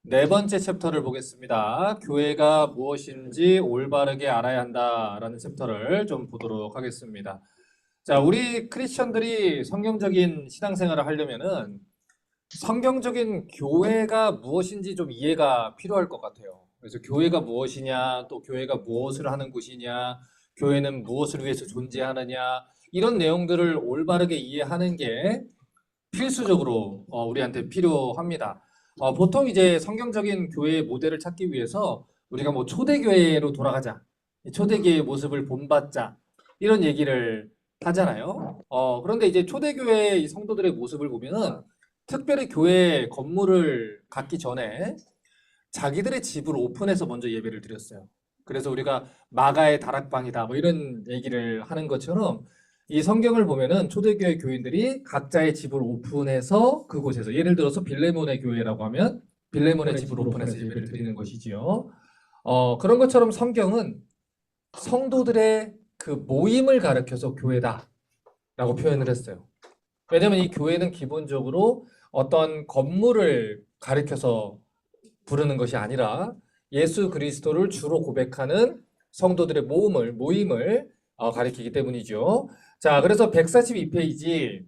네 번째 챕터를 보겠습니다. 교회가 무엇인지 올바르게 알아야 한다라는 챕터를 좀 보도록 하겠습니다. 자, 우리 크리스천들이 성경적인 신앙생활을 하려면은 성경적인 교회가 무엇인지 좀 이해가 필요할 것 같아요. 그래서 교회가 무엇이냐, 또 교회가 무엇을 하는 곳이냐, 교회는 무엇을 위해서 존재하느냐, 이런 내용들을 올바르게 이해하는 게 필수적으로 우리한테 필요합니다. 보통 이제 성경적인 교회의 모델을 찾기 위해서 우리가 뭐 초대교회로 돌아가자, 초대교회의 모습을 본받자 이런 얘기를 하잖아요. 그런데 이제 초대교회의 이 성도들의 모습을 보면은 특별히 교회 건물을 갖기 전에 자기들의 집을 오픈해서 먼저 예배를 드렸어요. 그래서 우리가 마가의 다락방이다 뭐 이런 얘기를 하는 것처럼 이 성경을 보면은 초대교회 교인들이 각자의 집을 오픈해서 그곳에서 예를 들어서 빌레몬의 교회라고 하면 빌레몬의 집을 오픈해서 예배를 드리는 것이지요. 그런 것처럼 성경은 성도들의 그 모임을 가르쳐서 교회다라고 표현을 했어요. 왜냐하면 이 교회는 기본적으로 어떤 건물을 가리켜서 부르는 것이 아니라 예수 그리스도를 주로 고백하는 성도들의 모임을 가리키기 때문이죠. 자, 그래서 142페이지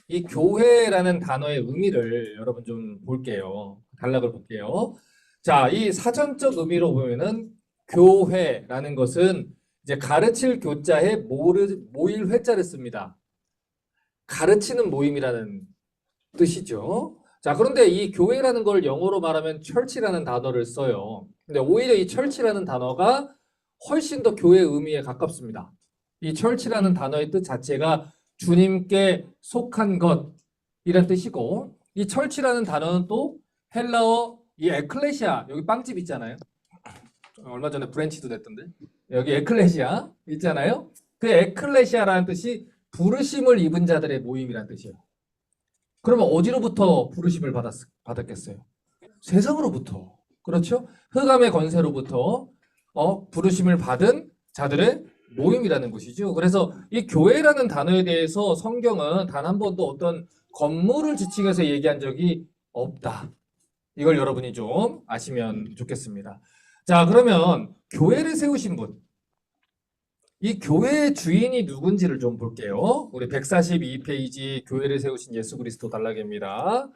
이 교회라는 단어의 의미를 여러분 좀 볼게요. 단락을 볼게요. 자, 이 사전적 의미로 보면은 교회라는 것은 이제 가르칠 교자에 모일 회자를 씁니다. 가르치는 모임이라는 뜻이죠. 자, 그런데 이 교회라는 걸 영어로 말하면 church라는 단어를 써요. 근데 오히려 이 church라는 단어가 훨씬 더 교회 의미에 가깝습니다. 이 church라는 단어의 뜻 자체가 주님께 속한 것이란 뜻이고, 이 church라는 단어는 또 헬라어 이 에클레시아, 여기 빵집 있잖아요. 얼마 전에 브랜치도 됐던데. 여기 에클레시아 있잖아요. 그 에클레시아라는 뜻이 부르심을 입은 자들의 모임이라는 뜻이에요. 그러면 어디로부터 부르심을 받았겠어요? 세상으로부터. 그렇죠? 흑암의 권세로부터 부르심을 받은 자들의 모임이라는 것이죠. 그래서 이 교회라는 단어에 대해서 성경은 단 한 번도 어떤 건물을 지칭해서 얘기한 적이 없다. 이걸 여러분이 좀 아시면 좋겠습니다. 자, 그러면 교회를 세우신 분, 이 교회의 주인이 누군지를 좀 볼게요. 우리 142페이지 교회를 세우신 예수 그리스도 단락입니다.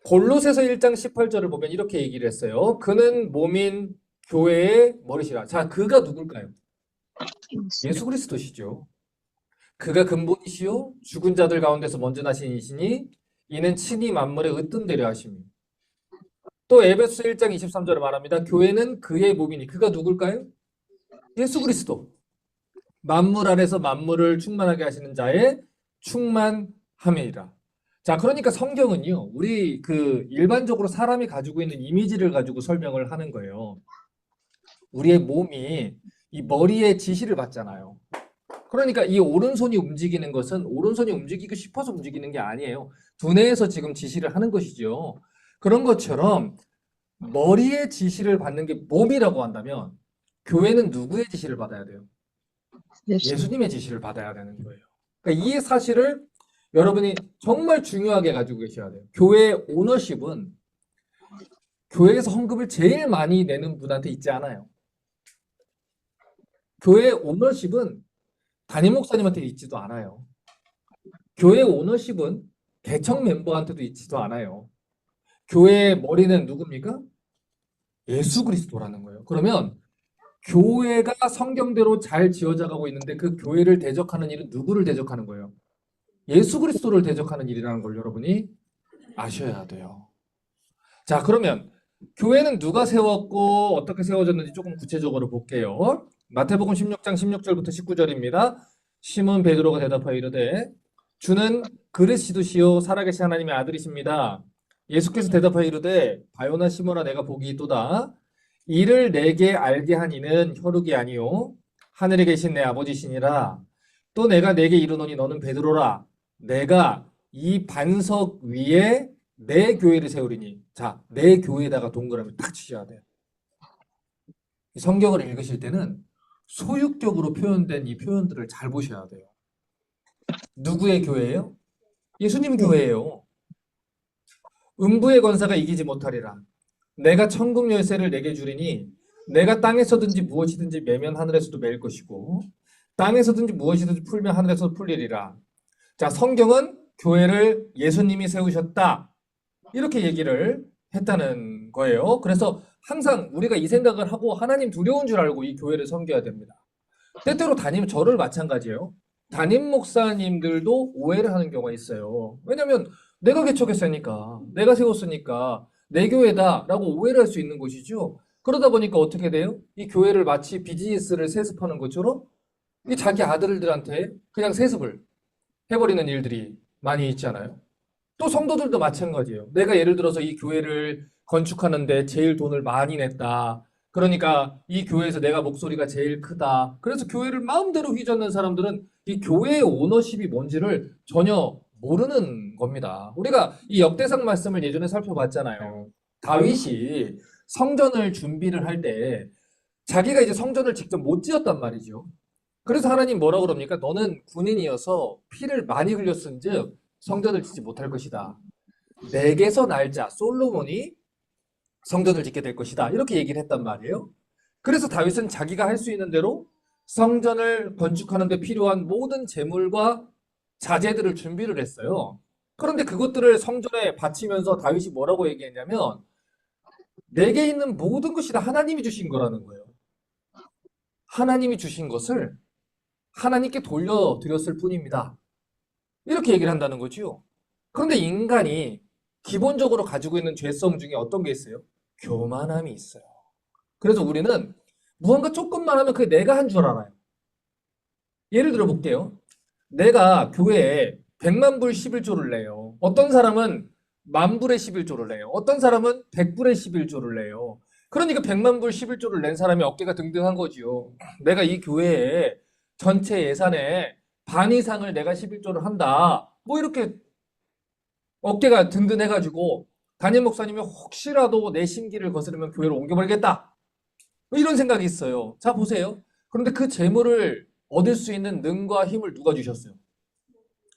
골로새서 1장 18절을 보면 이렇게 얘기를 했어요. 그는 몸인 교회의 머리시라. 자, 그가 누굴까요? 예수 그리스도시죠. 그가 근본이시요 죽은 자들 가운데서 먼저 나신 이시니 이는 친히 만물의 으뜸되려 하심이. 또 에베소 1장 23절을 말합니다. 교회는 그의 몸이니 그가 누굴까요? 예수 그리스도. 만물 안에서 만물을 충만하게 하시는 자의 충만함이라. 자, 그러니까 성경은요, 우리 그 일반적으로 사람이 가지고 있는 이미지를 가지고 설명을 하는 거예요. 우리의 몸이 이 머리의 지시를 받잖아요. 그러니까 이 오른손이 움직이는 것은 오른손이 움직이고 싶어서 움직이는 게 아니에요. 두뇌에서 지금 지시를 하는 것이죠. 그런 것처럼 머리의 지시를 받는 게 몸이라고 한다면 교회는 누구의 지시를 받아야 돼요? 예수님의 지시를 받아야 되는 거예요. 그러니까 이 사실을 여러분이 정말 중요하게 가지고 계셔야 돼요. 교회 오너십은 교회에서 헌금을 제일 많이 내는 분한테 있지 않아요. 교회 오너십은 담임 목사님한테 있지도 않아요. 교회 오너십은 개척 멤버한테도 있지도 않아요. 교회의 머리는 누굽니까? 예수 그리스도라는 거예요. 그러면 교회가 성경대로 잘 지어져 가고 있는데 그 교회를 대적하는 일은 누구를 대적하는 거예요? 예수 그리스도를 대적하는 일이라는 걸 여러분이 아셔야 돼요. 자, 그러면 교회는 누가 세웠고 어떻게 세워졌는지 조금 구체적으로 볼게요. 마태복음 16장 16절부터 19절입니다. 시몬 베드로가 대답하여 이르되 주는 그리스도시요 살아계신 하나님의 아들이십니다. 예수께서 대답하여 이르되 바요나 시몬아 내가 복이 있도다. 이를 내게 알게 한 이는 혈육이 아니요 하늘에 계신 내 아버지시니라. 또 내가 내게 이르노니 너는 베드로라. 내가 이 반석 위에 내 교회를 세우리니. 자, 내 교회에다가 동그라미 딱 치셔야 돼요. 성경을 읽으실 때는 소유격으로 표현된 이 표현들을 잘 보셔야 돼요. 누구의 교회예요? 예수님 교회예요. 음부의 권사가 이기지 못하리라. 내가 천국 열쇠를 내게 주리니 내가 땅에서든지 무엇이든지 매면 하늘에서도 매일 것이고 땅에서든지 무엇이든지 풀면 하늘에서도 풀리리라. 자, 성경은 교회를 예수님이 세우셨다. 이렇게 얘기를 했다는 거예요. 그래서 항상 우리가 이 생각을 하고 하나님 두려운 줄 알고 이 교회를 섬겨야 됩니다. 때때로 저를 마찬가지예요. 담임 목사님들도 오해를 하는 경우가 있어요. 왜냐면 내가 개척했으니까, 내가 세웠으니까 내 교회다라고 오해를 할 수 있는 것이죠. 그러다 보니까 어떻게 돼요? 이 교회를 마치 비즈니스를 세습하는 것처럼 이 자기 아들들한테 그냥 세습을 해버리는 일들이 많이 있잖아요. 또 성도들도 마찬가지예요. 내가 예를 들어서 이 교회를 건축하는데 제일 돈을 많이 냈다. 그러니까 이 교회에서 내가 목소리가 제일 크다. 그래서 교회를 마음대로 휘젓는 사람들은 이 교회의 오너십이 뭔지를 전혀 모르는 겁니다. 우리가 이 역대상 말씀을 예전에 살펴봤잖아요. 다윗이 성전을 준비를 할 때 자기가 이제 성전을 직접 못 지었단 말이죠. 그래서 하나님 뭐라고 그럽니까? 너는 군인이어서 피를 많이 흘렸은즉 성전을 짓지 못할 것이다. 내게서 날자 솔로몬이 성전을 짓게 될 것이다. 이렇게 얘기를 했단 말이에요. 그래서 다윗은 자기가 할 수 있는 대로 성전을 건축하는 데 필요한 모든 재물과 자재들을 준비를 했어요. 그런데 그것들을 성전에 바치면서 다윗이 뭐라고 얘기했냐면 내게 있는 모든 것이 다 하나님이 주신 거라는 거예요. 하나님이 주신 것을 하나님께 돌려드렸을 뿐입니다. 이렇게 얘기를 한다는 거죠. 그런데 인간이 기본적으로 가지고 있는 죄성 중에 어떤 게 있어요? 교만함이 있어요. 그래서 우리는 무언가 조금만 하면 그게 내가 한 줄 알아요. 예를 들어 볼게요. 내가 교회에 100만 불 11조를 내요. 어떤 사람은 10,000불에 11조를 내요. 어떤 사람은 100불에 11조를 내요. 그러니까 100만 불 11조를 낸 사람이 어깨가 등등한 거지요. 내가 이 교회에 전체 예산의 반 이상을 내가 11조를 한다. 뭐 이렇게 어깨가 든든해가지고 담임 목사님이 혹시라도 내 심기를 거스르면 교회를 옮겨버리겠다. 뭐 이런 생각이 있어요. 자, 보세요. 그런데 그 재물을 얻을 수 있는 능과 힘을 누가 주셨어요?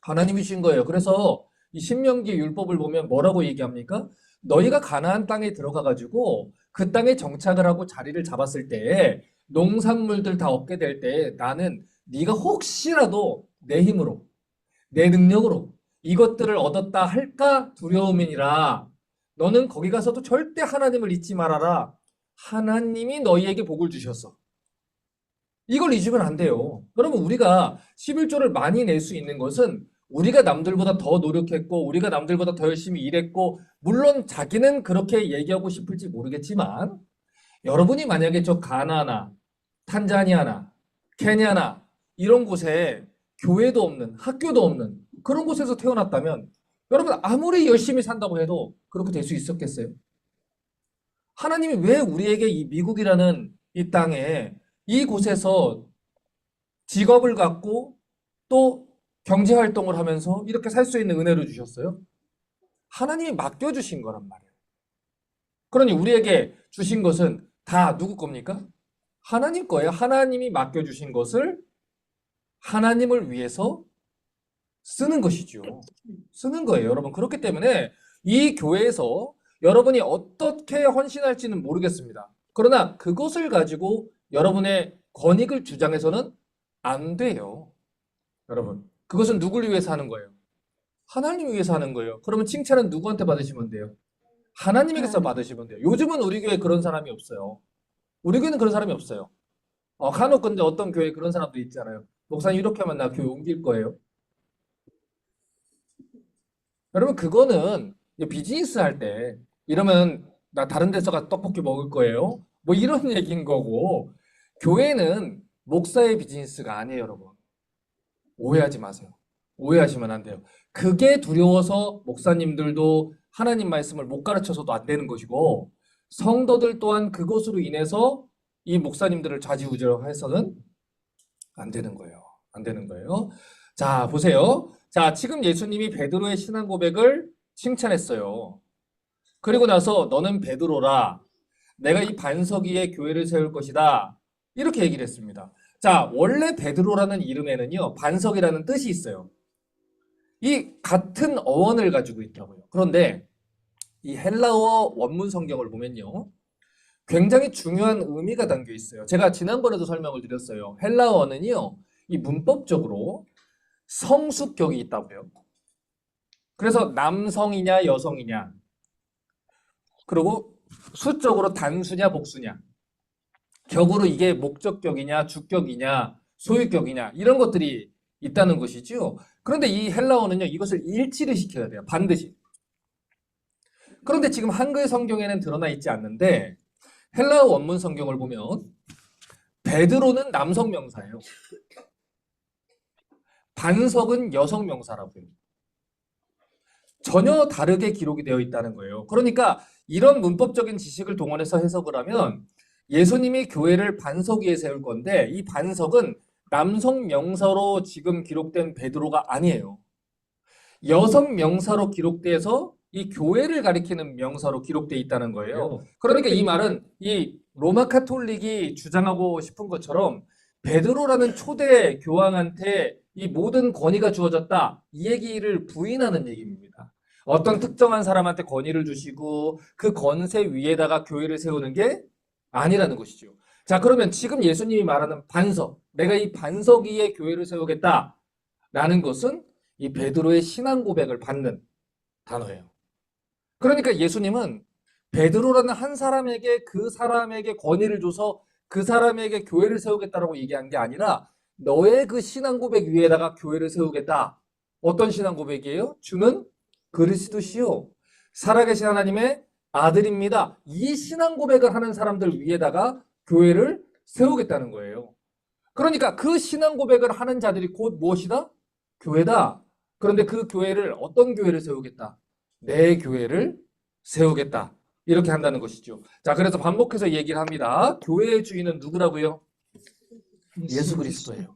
하나님이 주신 거예요. 그래서 이 신명기 율법을 보면 뭐라고 얘기합니까? 너희가 가나안 땅에 들어가가지고 그 땅에 정착을 하고 자리를 잡았을 때 농산물들 다 얻게 될 때 나는 네가 혹시라도 내 힘으로 내 능력으로 이것들을 얻었다 할까 두려움이니라. 너는 거기 가서도 절대 하나님을 잊지 말아라. 하나님이 너희에게 복을 주셨어. 이걸 잊으면 안 돼요. 여러분 우리가 11조를 많이 낼 수 있는 것은 우리가 남들보다 더 노력했고 우리가 남들보다 더 열심히 일했고 물론 자기는 그렇게 얘기하고 싶을지 모르겠지만 여러분이 만약에 저 가나나 탄자니아나 케냐나 이런 곳에 교회도 없는 학교도 없는 그런 곳에서 태어났다면 여러분 아무리 열심히 산다고 해도 그렇게 될 수 있었겠어요? 하나님이 왜 우리에게 이 미국이라는 이 땅에 이곳에서 직업을 갖고 또 경제 활동을 하면서 이렇게 살 수 있는 은혜를 주셨어요? 하나님이 맡겨주신 거란 말이에요. 그러니 우리에게 주신 것은 다 누구 겁니까? 하나님 거예요. 하나님이 맡겨주신 것을 하나님을 위해서 쓰는 것이죠. 쓰는 거예요, 여러분. 그렇기 때문에 이 교회에서 여러분이 어떻게 헌신할지는 모르겠습니다. 그러나 그것을 가지고 여러분의 권익을 주장해서는 안 돼요. 여러분, 그것은 누구를 위해서 하는 거예요? 하나님을 위해서 하는 거예요. 그러면 칭찬은 누구한테 받으시면 돼요? 하나님에게서 받으시면 돼요. 요즘은 우리 교회에 그런 사람이 없어요. 우리 교회는 그런 사람이 없어요. 간혹 근데 어떤 교회에 그런 사람도 있잖아요. 목사님 이렇게 하면 나 교회 옮길 거예요. 여러분 그거는 비즈니스 할 때 이러면 나 다른 데서 가서 떡볶이 먹을 거예요. 뭐 이런 얘기인 거고 교회는 목사의 비즈니스가 아니에요, 여러분. 오해하지 마세요. 오해하시면 안 돼요. 그게 두려워서 목사님들도 하나님 말씀을 못 가르쳐서도 안 되는 것이고 성도들 또한 그것으로 인해서 이 목사님들을 좌지우지해서는 안 되는 거예요. 안 되는 거예요. 자, 보세요. 자, 지금 예수님이 베드로의 신앙 고백을 칭찬했어요. 그리고 나서 너는 베드로라. 내가 이 반석 위에 교회를 세울 것이다. 이렇게 얘기를 했습니다. 자, 원래 베드로라는 이름에는요, 반석이라는 뜻이 있어요. 이 같은 어원을 가지고 있더라고요. 그런데 이 헬라어 원문 성경을 보면요. 굉장히 중요한 의미가 담겨 있어요. 제가 지난번에도 설명을 드렸어요. 헬라어는요. 이 문법적으로 성수격이 있다고요. 그래서 남성이냐 여성이냐 그리고 수적으로 단수냐 복수냐 격으로 이게 목적격이냐 주격이냐 소유격이냐 이런 것들이 있다는 것이죠. 그런데 이 헬라어는요. 이것을 일치를 시켜야 돼요. 반드시. 그런데 지금 한글 성경에는 드러나 있지 않는데 헬라어 원문 성경을 보면 베드로는 남성 명사예요. 반석은 여성 명사라고요. 전혀 다르게 기록이 되어 있다는 거예요. 그러니까 이런 문법적인 지식을 동원해서 해석을 하면 예수님이 교회를 반석 위에 세울 건데 이 반석은 남성 명사로 지금 기록된 베드로가 아니에요. 여성 명사로 기록돼서 이 교회를 가리키는 명사로 기록돼 있다는 거예요. 그러니까 이 말은 이 로마 카톨릭이 주장하고 싶은 것처럼 베드로라는 초대 교황한테 이 모든 권위가 주어졌다. 이 얘기를 부인하는 얘기입니다. 어떤 특정한 사람한테 권위를 주시고 그 권세 위에다가 교회를 세우는 게 아니라는 것이죠. 자, 그러면 지금 예수님이 말하는 반석, 내가 이 반석 위에 교회를 세우겠다라는 것은 이 베드로의 신앙 고백을 받는 단어예요. 그러니까 예수님은 베드로라는 한 사람에게 그 사람에게 권위를 줘서 그 사람에게 교회를 세우겠다라고 얘기한 게 아니라 너의 그 신앙 고백 위에다가 교회를 세우겠다. 어떤 신앙 고백이에요? 주는 그리스도시요 살아계신 하나님의 아들입니다. 이 신앙 고백을 하는 사람들 위에다가 교회를 세우겠다는 거예요. 그러니까 그 신앙 고백을 하는 자들이 곧 무엇이다? 교회다. 그런데 그 교회를 어떤 교회를 세우겠다? 내 교회를 세우겠다. 이렇게 한다는 것이죠. 자, 그래서 반복해서 얘기를 합니다. 교회의 주인은 누구라고요? 예수 그리스도예요.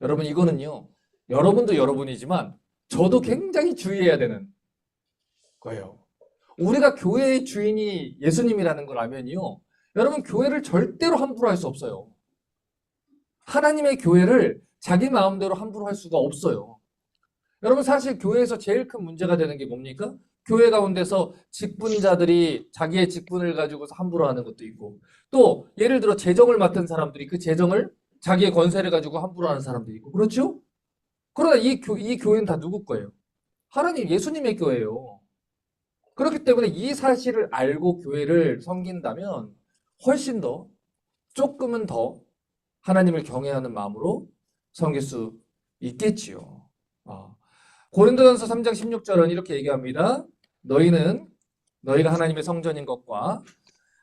여러분 이거는요. 여러분도 여러분이지만 저도 굉장히 주의해야 되는 거예요. 우리가 교회의 주인이 예수님이라는 걸 알면요. 여러분 교회를 절대로 함부로 할 수 없어요. 하나님의 교회를 자기 마음대로 함부로 할 수가 없어요. 여러분 사실 교회에서 제일 큰 문제가 되는 게 뭡니까? 교회 가운데서 직분자들이 자기의 직분을 가지고서 함부로 하는 것도 있고 또 예를 들어 재정을 맡은 사람들이 그 재정을 자기의 권세를 가지고 함부로 하는 사람도 있고 그렇죠? 그러나 이 교회는 다 누구 거예요? 하나님 예수님의 교회예요. 그렇기 때문에 이 사실을 알고 교회를 섬긴다면 훨씬 더 조금은 더 하나님을 경외하는 마음으로 섬길 수 있겠지요. 고린도전서 3장 16절은 이렇게 얘기합니다. 너희가 하나님의 성전인 것과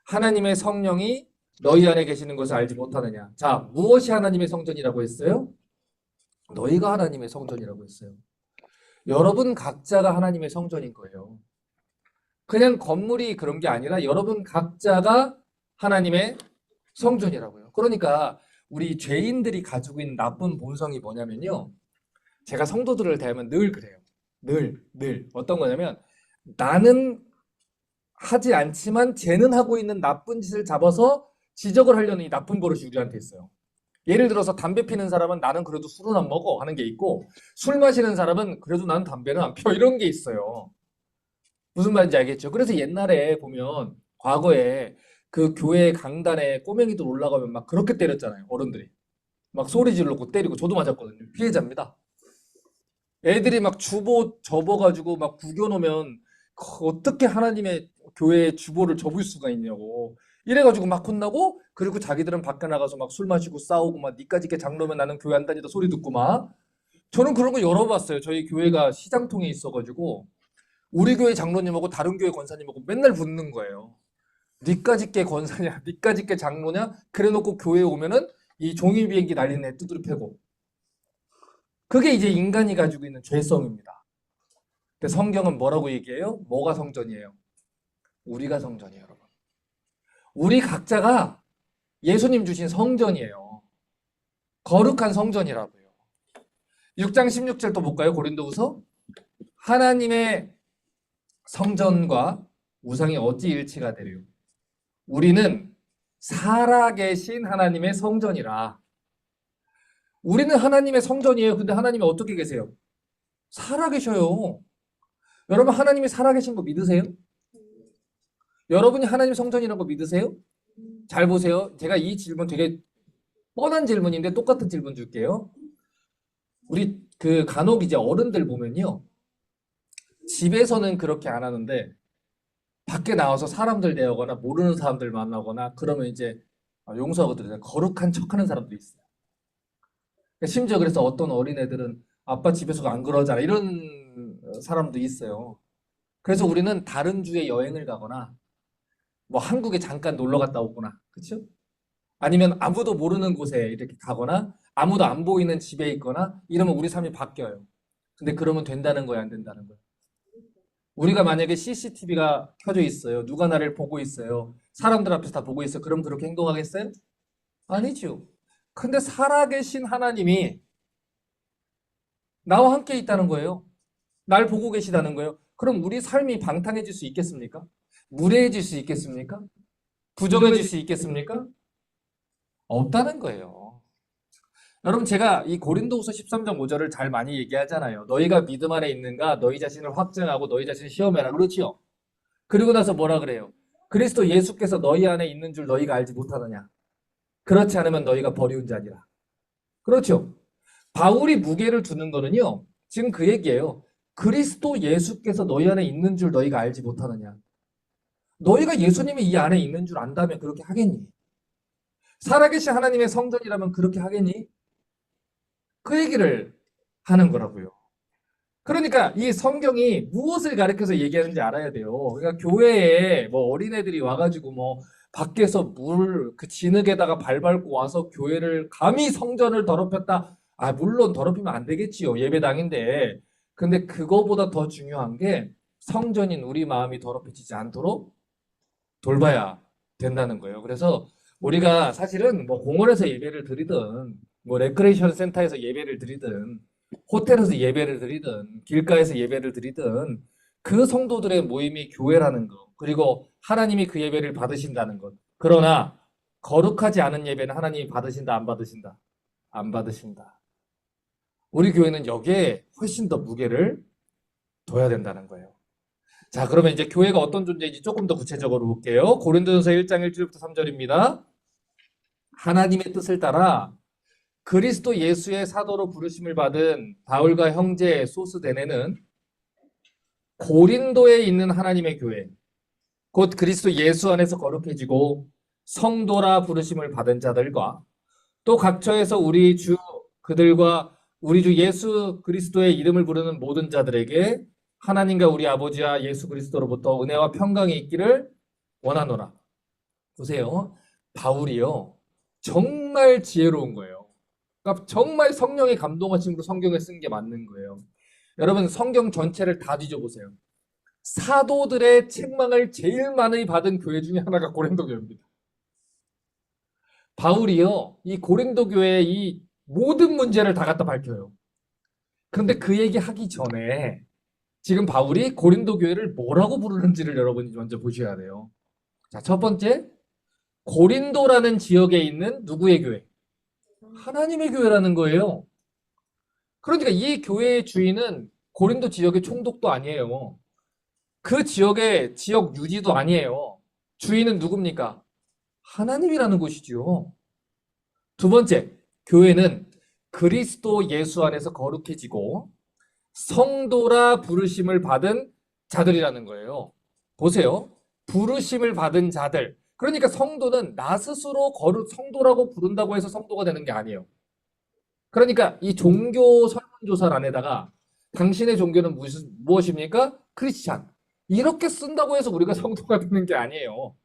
하나님의 성령이 너희 안에 계시는 것을 알지 못하느냐. 자, 무엇이 하나님의 성전이라고 했어요? 너희가 하나님의 성전이라고 했어요. 여러분 각자가 하나님의 성전인 거예요. 그냥 건물이 그런 게 아니라 여러분 각자가 하나님의 성전이라고요. 그러니까 우리 죄인들이 가지고 있는 나쁜 본성이 뭐냐면요. 제가 성도들을 대하면 늘 그래요. 늘. 어떤 거냐면 나는 하지 않지만 쟤는 하고 있는 나쁜 짓을 잡아서 지적을 하려는 이 나쁜 버릇이 우리한테 있어요. 예를 들어서 담배 피는 사람은 나는 그래도 술은 안 먹어 하는 게 있고 술 마시는 사람은 그래도 난 담배는 안 펴 이런 게 있어요. 무슨 말인지 알겠죠? 그래서 옛날에 보면 과거에 그 교회 강단에 꼬맹이들 올라가면 막 그렇게 때렸잖아요. 어른들이. 막 소리 지르고 때리고 저도 맞았거든요. 피해자입니다. 애들이 막 주보 접어가지고 막 구겨놓으면 어떻게 하나님의 교회의 주보를 접을 수가 있냐고. 이래가지고 막 혼나고 그리고 자기들은 밖에 나가서 막 술 마시고 싸우고 막 니까짓 게 장로면 나는 교회 안 다니다 소리 듣고 막 저는 그런 거 열어봤어요. 저희 교회가 시장통에 있어가지고 우리 교회 장로님하고 다른 교회 권사님하고 맨날 붙는 거예요. 니까짓 게 권사냐 니까짓 게 장로냐 그래놓고 교회에 오면은 이 종이 비행기 날리는 애 두드려 패고 그게 이제 인간이 가지고 있는 죄성입니다. 근데 성경은 뭐라고 얘기해요? 뭐가 성전이에요? 우리가 성전이에요, 여러분. 우리 각자가 예수님 주신 성전이에요. 거룩한 성전이라고요. 6장 16절 또 볼까요? 고린도후서. 하나님의 성전과 우상이 어찌 일치가 되려? 우리는 살아계신 하나님의 성전이라. 우리는 하나님의 성전이에요. 근데 하나님이 어떻게 계세요? 살아계셔요. 여러분 하나님이 살아계신 거 믿으세요? 여러분이 하나님 성전이라는 거 믿으세요? 잘 보세요. 제가 이 질문 되게 뻔한 질문인데 똑같은 질문 줄게요. 우리 그 간혹 이제 어른들 보면요. 집에서는 그렇게 안 하는데 밖에 나와서 사람들 대하거나 모르는 사람들 만나거나 그러면 이제 용서하거든요. 거룩한 척하는 사람도 있어요. 심지어 그래서 어떤 어린애들은 아빠 집에서도 안 그러잖아 이런 사람도 있어요. 그래서 우리는 다른 주에 여행을 가거나 뭐 한국에 잠깐 놀러 갔다 오거나 그렇죠? 아니면 아무도 모르는 곳에 이렇게 가거나 아무도 안 보이는 집에 있거나 이러면 우리 삶이 바뀌어요. 근데 그러면 된다는 거야, 안 된다는 거야? 우리가 만약에 CCTV가 켜져 있어요. 누가 나를 보고 있어요. 사람들 앞에서 다 보고 있어요. 그럼 그렇게 행동하겠어요? 아니죠. 근데 살아계신 하나님이 나와 함께 있다는 거예요. 날 보고 계시다는 거예요. 그럼 우리 삶이 방탕해질 수 있겠습니까? 무례해질 수 있겠습니까? 부정해질 수 있겠습니까? 없다는 거예요. 여러분 제가 이 고린도후서 13장 5절을 잘 많이 얘기하잖아요. 너희가 믿음 안에 있는가? 너희 자신을 확증하고 너희 자신을 시험해라. 그렇지요? 그리고 나서 뭐라 그래요? 그리스도 예수께서 너희 안에 있는 줄 너희가 알지 못하느냐? 그렇지 않으면 너희가 버리운 자니라. 그렇죠? 바울이 무게를 두는 거는요. 지금 그 얘기예요. 그리스도 예수께서 너희 안에 있는 줄 너희가 알지 못하느냐? 너희가 예수님이 이 안에 있는 줄 안다면 그렇게 하겠니? 살아계신 하나님의 성전이라면 그렇게 하겠니? 그 얘기를 하는 거라고요. 그러니까 이 성경이 무엇을 가르쳐서 얘기하는지 알아야 돼요. 그러니까 교회에 뭐 어린애들이 와가지고 뭐 밖에서 물 그 진흙에다가 발 밟고 와서 교회를 감히 성전을 더럽혔다. 아, 물론 더럽히면 안 되겠지요. 예배당인데. 근데 그거보다 더 중요한 게 성전인 우리 마음이 더럽혀지지 않도록 돌봐야 된다는 거예요. 그래서 우리가 사실은 뭐 공원에서 예배를 드리든 뭐 레크레이션 센터에서 예배를 드리든 호텔에서 예배를 드리든 길가에서 예배를 드리든 그 성도들의 모임이 교회라는 거 그리고 하나님이 그 예배를 받으신다는 것. 그러나 거룩하지 않은 예배는 하나님이 받으신다 안 받으신다? 안 받으신다. 우리 교회는 여기에 훨씬 더 무게를 둬야 된다는 거예요. 자, 그러면 이제 교회가 어떤 존재인지 조금 더 구체적으로 볼게요. 고린도전서 1장 1절부터 3절입니다. 하나님의 뜻을 따라 그리스도 예수의 사도로 부르심을 받은 바울과 형제 소스데네는 고린도에 있는 하나님의 교회, 곧 그리스도 예수 안에서 거룩해지고 성도라 부르심을 받은 자들과 또 각처에서 우리 주 그들과 우리 주 예수 그리스도의 이름을 부르는 모든 자들에게 하나님과 우리 아버지와 예수 그리스도로부터 은혜와 평강이 있기를 원하노라. 보세요. 바울이요. 정말 지혜로운 거예요. 그러니까 정말 성령의 감동하심으로 성경을 쓴 게 맞는 거예요. 여러분 성경 전체를 다 뒤져보세요. 사도들의 책망을 제일 많이 받은 교회 중에 하나가 고린도 교회입니다. 바울이요. 이 고린도 교회의 이 모든 문제를 다 갖다 밝혀요. 그런데 그 얘기 하기 전에 지금 바울이 고린도 교회를 뭐라고 부르는지를 여러분이 먼저 보셔야 돼요. 자, 첫 번째, 고린도라는 지역에 있는 누구의 교회? 하나님의 교회라는 거예요. 그러니까 이 교회의 주인은 고린도 지역의 총독도 아니에요. 그 지역의 지역 유지도 아니에요. 주인은 누굽니까? 하나님이라는 곳이지요. 두 번째, 교회는 그리스도 예수 안에서 거룩해지고 성도라 부르심을 받은 자들이라는 거예요. 보세요. 부르심을 받은 자들. 그러니까 성도는 나 스스로 거룩 성도라고 부른다고 해서 성도가 되는 게 아니에요. 그러니까 이 종교 설문조사 안에다가 당신의 종교는 무엇입니까? 크리스찬. 이렇게 쓴다고 해서 우리가 성도가 되는 게 아니에요.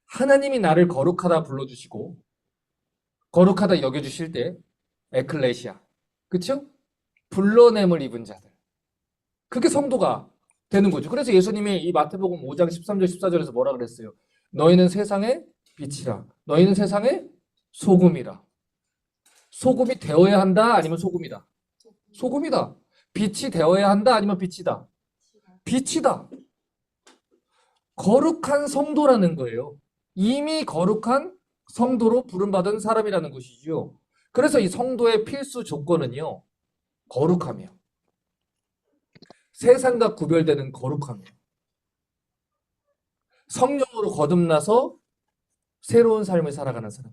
하나님이 나를 거룩하다 불러주시고 거룩하다 여겨주실 때 에클레시아. 그쵸? 불러냄을 입은 자들. 그게 성도가 되는 거죠. 그래서 예수님이 이 마태복음 5장 13절 14절에서 뭐라 그랬어요? 너희는 세상의 빛이라. 너희는 세상의 소금이라. 소금이 되어야 한다 아니면 소금이다? 소금이다. 빛이 되어야 한다 아니면 빛이다? 빛이다. 거룩한 성도라는 거예요. 이미 거룩한 성도로 부름받은 사람이라는 것이지요. 그래서 이 성도의 필수 조건은요. 거룩함이요. 세상과 구별되는 거룩함이에요. 성령으로 거듭나서 새로운 삶을 살아가는 사람.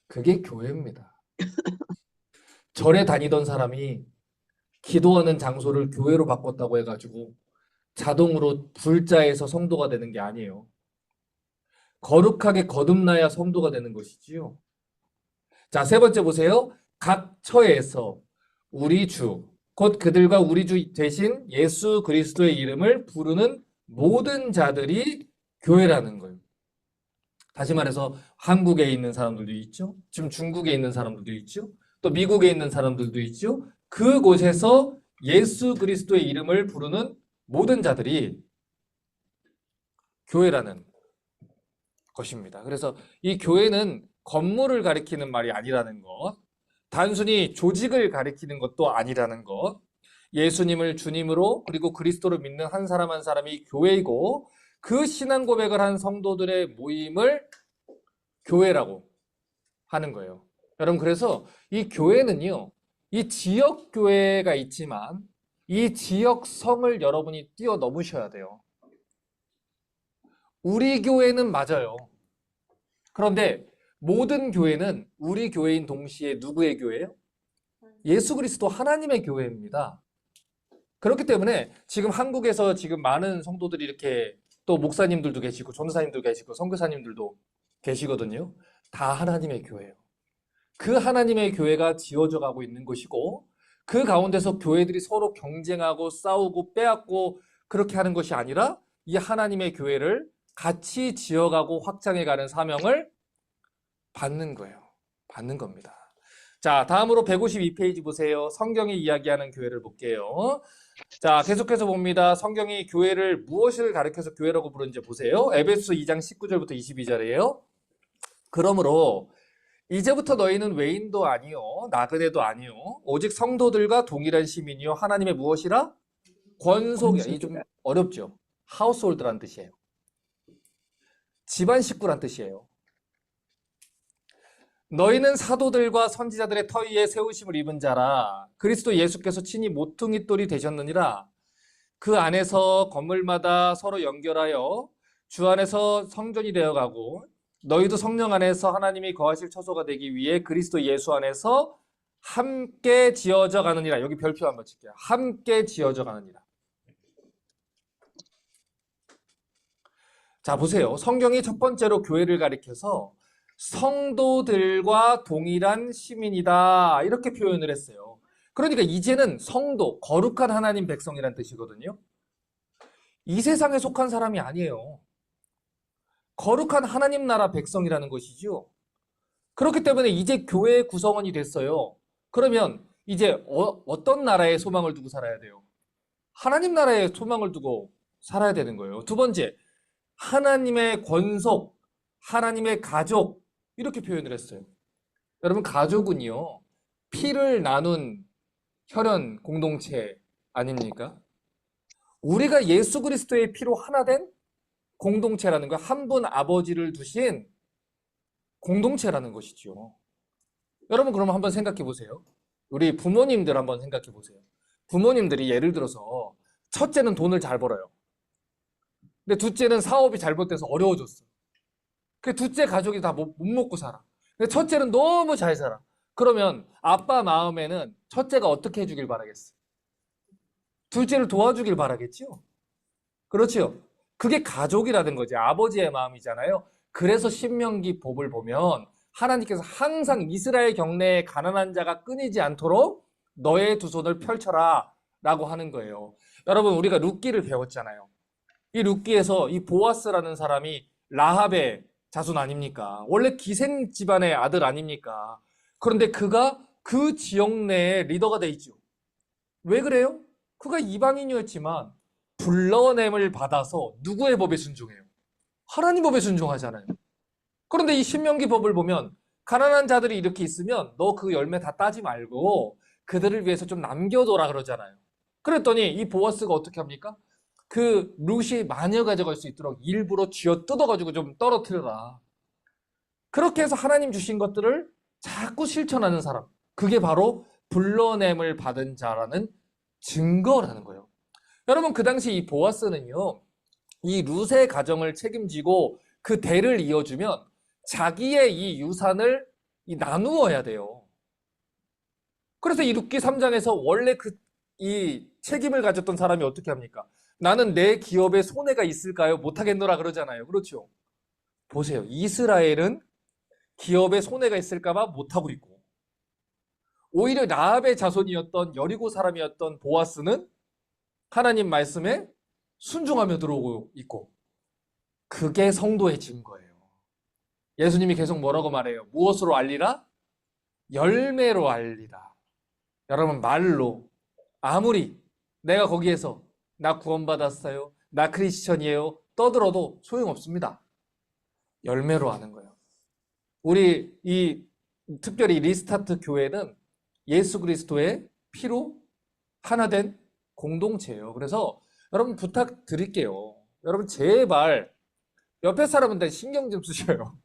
그게 교회입니다. 절에 다니던 사람이 기도하는 장소를 교회로 바꿨다고 해가지고 자동으로 불자에서 성도가 되는 게 아니에요. 거룩하게 거듭나야 성도가 되는 것이지요. 자, 세 번째 보세요. 각 처에서 우리 주, 곧 그들과 우리 주 대신 예수 그리스도의 이름을 부르는 모든 자들이 교회라는 거예요. 다시 말해서 한국에 있는 사람들도 있죠. 지금 중국에 있는 사람들도 있죠. 또 미국에 있는 사람들도 있죠. 그곳에서 예수 그리스도의 이름을 부르는 모든 자들이 교회라는 것입니다. 그래서 이 교회는 건물을 가리키는 말이 아니라는 것, 단순히 조직을 가리키는 것도 아니라는 것, 예수님을 주님으로 그리고 그리스도를 믿는 한 사람 한 사람이 교회이고 그 신앙 고백을 한 성도들의 모임을 교회라고 하는 거예요. 여러분, 그래서 이 교회는요, 이 지역 교회가 있지만 이 지역 성을 여러분이 뛰어넘으셔야 돼요. 우리 교회는 맞아요. 그런데 모든 교회는 우리 교회인 동시에 누구의 교회예요? 예수 그리스도 하나님의 교회입니다. 그렇기 때문에 지금 한국에서 지금 많은 성도들이 이렇게 또 목사님들도 계시고 전도사님들도 계시고 선교사님들도 계시거든요. 다 하나님의 교회예요. 그 하나님의 교회가 지어져 가고 있는 것이고 그 가운데서 교회들이 서로 경쟁하고 싸우고 빼앗고 그렇게 하는 것이 아니라 이 하나님의 교회를 같이 지어가고 확장해가는 사명을 받는 거예요. 받는 겁니다. 자, 다음으로 152페이지 보세요. 성경이 이야기하는 교회를 볼게요. 자, 계속해서 봅니다. 성경이 교회를 무엇을 가리켜서 교회라고 부르는지 보세요. 에베소 2장 19절부터 22절이에요. 그러므로 이제부터 너희는 외인도 아니요 나그네도 아니요 오직 성도들과 동일한 시민이요 하나님의 무엇이라? 권속이야. 이게 좀 어렵죠. 하우스홀드란 뜻이에요. 집안 식구란 뜻이에요. 너희는 사도들과 선지자들의 터위에 세우심을 입은 자라 그리스도 예수께서 친히 모퉁이 돌이 되셨느니라. 그 안에서 건물마다 서로 연결하여 주 안에서 성전이 되어가고 너희도 성령 안에서 하나님이 거하실 처소가 되기 위해 그리스도 예수 안에서 함께 지어져 가느니라. 여기 별표 한번 칠게요. 함께 지어져 가느니라. 자, 보세요. 성경이 첫 번째로 교회를 가리켜서 성도들과 동일한 시민이다 이렇게 표현을 했어요. 그러니까 이제는 성도, 거룩한 하나님 백성이란 뜻이거든요. 이 세상에 속한 사람이 아니에요. 거룩한 하나님 나라 백성이라는 것이죠. 그렇기 때문에 이제 교회의 구성원이 됐어요. 그러면 이제 어떤 나라에 소망을 두고 살아야 돼요? 하나님 나라에 소망을 두고 살아야 되는 거예요. 두 번째, 하나님의 권속, 하나님의 가족 이렇게 표현을 했어요. 여러분, 가족은요, 피를 나눈 혈연 공동체 아닙니까? 우리가 예수 그리스도의 피로 하나 된 공동체라는 거, 한 분 아버지를 두신 공동체라는 것이죠. 여러분, 그럼 한번 생각해 보세요. 우리 부모님들 한번 생각해 보세요. 부모님들이 예를 들어서 첫째는 돈을 잘 벌어요. 근데 둘째는 사업이 잘못돼서 어려워졌어. 그 둘째 가족이 다 못 먹고 살아. 근데 첫째는 너무 잘 살아. 그러면 아빠 마음에는 첫째가 어떻게 해주길 바라겠어? 둘째를 도와주길 바라겠죠? 그렇죠? 그게 가족이라는 거지. 아버지의 마음이잖아요. 그래서 신명기 법을 보면 하나님께서 항상 이스라엘 경내에 가난한 자가 끊이지 않도록 너의 두 손을 펼쳐라 라고 하는 거예요. 여러분, 우리가 룻기를 배웠잖아요. 이 룻기에서 이 보아스라는 사람이 라합의 자손 아닙니까? 원래 기생 집안의 아들 아닙니까? 그런데 그가 그 지역 내에 리더가 돼 있죠. 왜 그래요? 그가 이방인이었지만 불러냄을 받아서 누구의 법에 순종해요? 하나님 법에 순종하잖아요. 그런데 이 신명기 법을 보면 가난한 자들이 이렇게 있으면 너 그 열매 다 따지 말고 그들을 위해서 좀 남겨둬라 그러잖아요. 그랬더니 이 보아스가 어떻게 합니까? 그 룻이 마녀 가져갈 수 있도록 일부러 쥐어 뜯어가지고 좀 떨어뜨려라. 그렇게 해서 하나님 주신 것들을 자꾸 실천하는 사람. 그게 바로 불러냄을 받은 자라는 증거라는 거예요. 여러분, 그 당시 이 보아스는요, 이 룻의 가정을 책임지고 그 대를 이어주면 자기의 이 유산을 나누어야 돼요. 그래서 이 룻기 3장에서 원래 이 책임을 가졌던 사람이 어떻게 합니까? 나는 내 기업에 손해가 있을까요? 못하겠노라 그러잖아요. 그렇죠? 보세요. 이스라엘은 기업에 손해가 있을까봐 못하고 있고, 오히려 라합의 자손이었던 여리고 사람이었던 보아스는 하나님 말씀에 순종하며 들어오고 있고, 그게 성도의 증거예요. 예수님이 계속 뭐라고 말해요? 무엇으로 알리라? 열매로 알리라. 여러분, 말로 아무리 내가 거기에서 나 구원받았어요, 나 크리스천이에요 떠들어도 소용없습니다. 열매로 하는 거예요. 우리 특별히 리스타트 교회는 예수 그리스도의 피로 하나 된 공동체예요. 그래서 여러분 부탁드릴게요. 여러분 제발 옆에 사람한테 신경 좀 쓰셔요.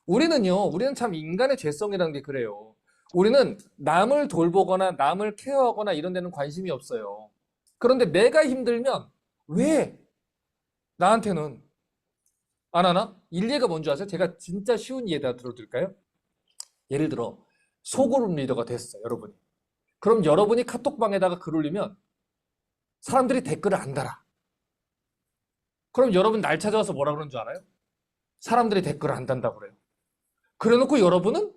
우리는 참 인간의 죄성이라는 게 그래요. 우리는 남을 돌보거나 남을 케어하거나 이런 데는 관심이 없어요. 그런데 내가 힘들면 왜 나한테는 안 하나? 일례가 뭔지 아세요? 제가 진짜 쉬운 예다 들어드릴까요? 예를 들어 소그룹 리더가 됐어요, 여러분이. 그럼 여러분이 카톡방에다가 글 올리면 사람들이 댓글을 안 달아. 그럼 여러분 날 찾아와서 뭐라 그러는 줄 알아요? 사람들이 댓글을 안 단다고 그래요. 그래놓고 여러분은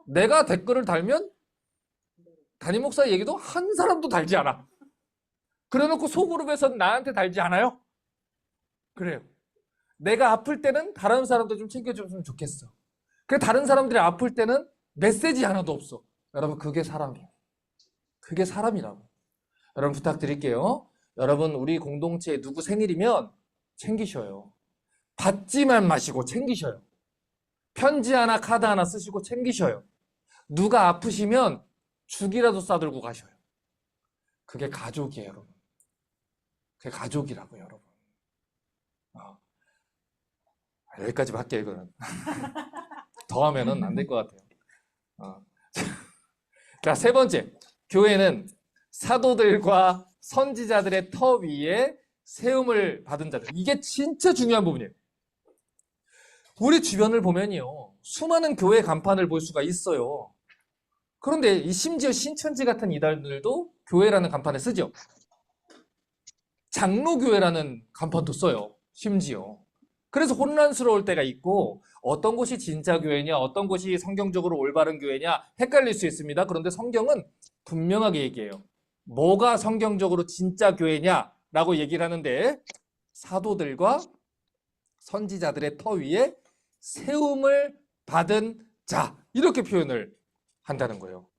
내가 댓글을 달면 담임 목사 얘기도 한 사람도 달지 않아. 그래놓고 소그룹에서는 나한테 달지 않아요? 그래요. 내가 아플 때는 다른 사람도 좀 챙겨줬으면 좋겠어. 그래, 다른 사람들이 아플 때는 메시지 하나도 없어. 여러분, 그게 사람이에요. 그게 사람이라고. 여러분 부탁드릴게요. 여러분, 우리 공동체에 누구 생일이면 챙기셔요. 받지만 마시고 챙기셔요. 편지 하나, 카드 하나 쓰시고 챙기셔요. 누가 아프시면 죽이라도 싸들고 가셔요. 그게 가족이에요, 여러분. 그게 가족이라고요, 여러분. 여기까지 할게요, 이거는. 더 하면은 안 될 것 같아요. 자, 세 번째. 교회는 사도들과 선지자들의 터 위에 세움을 받은 자들. 이게 진짜 중요한 부분이에요. 우리 주변을 보면요, 수많은 교회 간판을 볼 수가 있어요. 그런데 심지어 신천지 같은 이단들도 교회라는 간판을 쓰죠. 장로교회라는 간판도 써요, 심지어. 그래서 혼란스러울 때가 있고, 어떤 곳이 진짜 교회냐, 어떤 곳이 성경적으로 올바른 교회냐 헷갈릴 수 있습니다. 그런데 성경은 분명하게 얘기해요. 뭐가 성경적으로 진짜 교회냐라고 얘기를 하는데, 사도들과 선지자들의 터 위에 세움을 받은 자, 이렇게 표현을 한다는 거예요.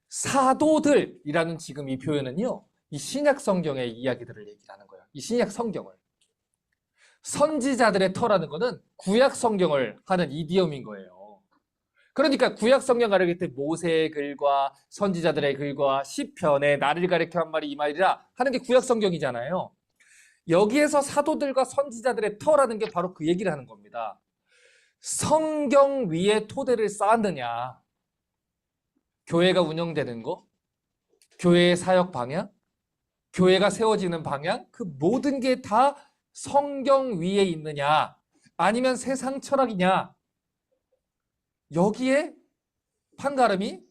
사도들이라는 지금 이 표현은요, 이 신약 성경의 이야기들을 얘기하는 거예요. 이 신약 성경을. 선지자들의 터라는 거는 구약 성경을 하는 이디엄인 거예요. 그러니까 구약 성경 가르칠 때 모세의 글과 선지자들의 글과 시편에 나를 가리켜 한 말이 이 말이라 하는 게 구약 성경이잖아요. 여기에서 사도들과 선지자들의 터라는 게 바로 그 얘기를 하는 겁니다. 성경 위에 토대를 쌓았느냐, 교회가 운영되는 거, 교회의 사역 방향, 교회가 세워지는 방향, 그 모든 게 다 성경 위에 있느냐, 아니면 세상 철학이냐, 여기에 판가름이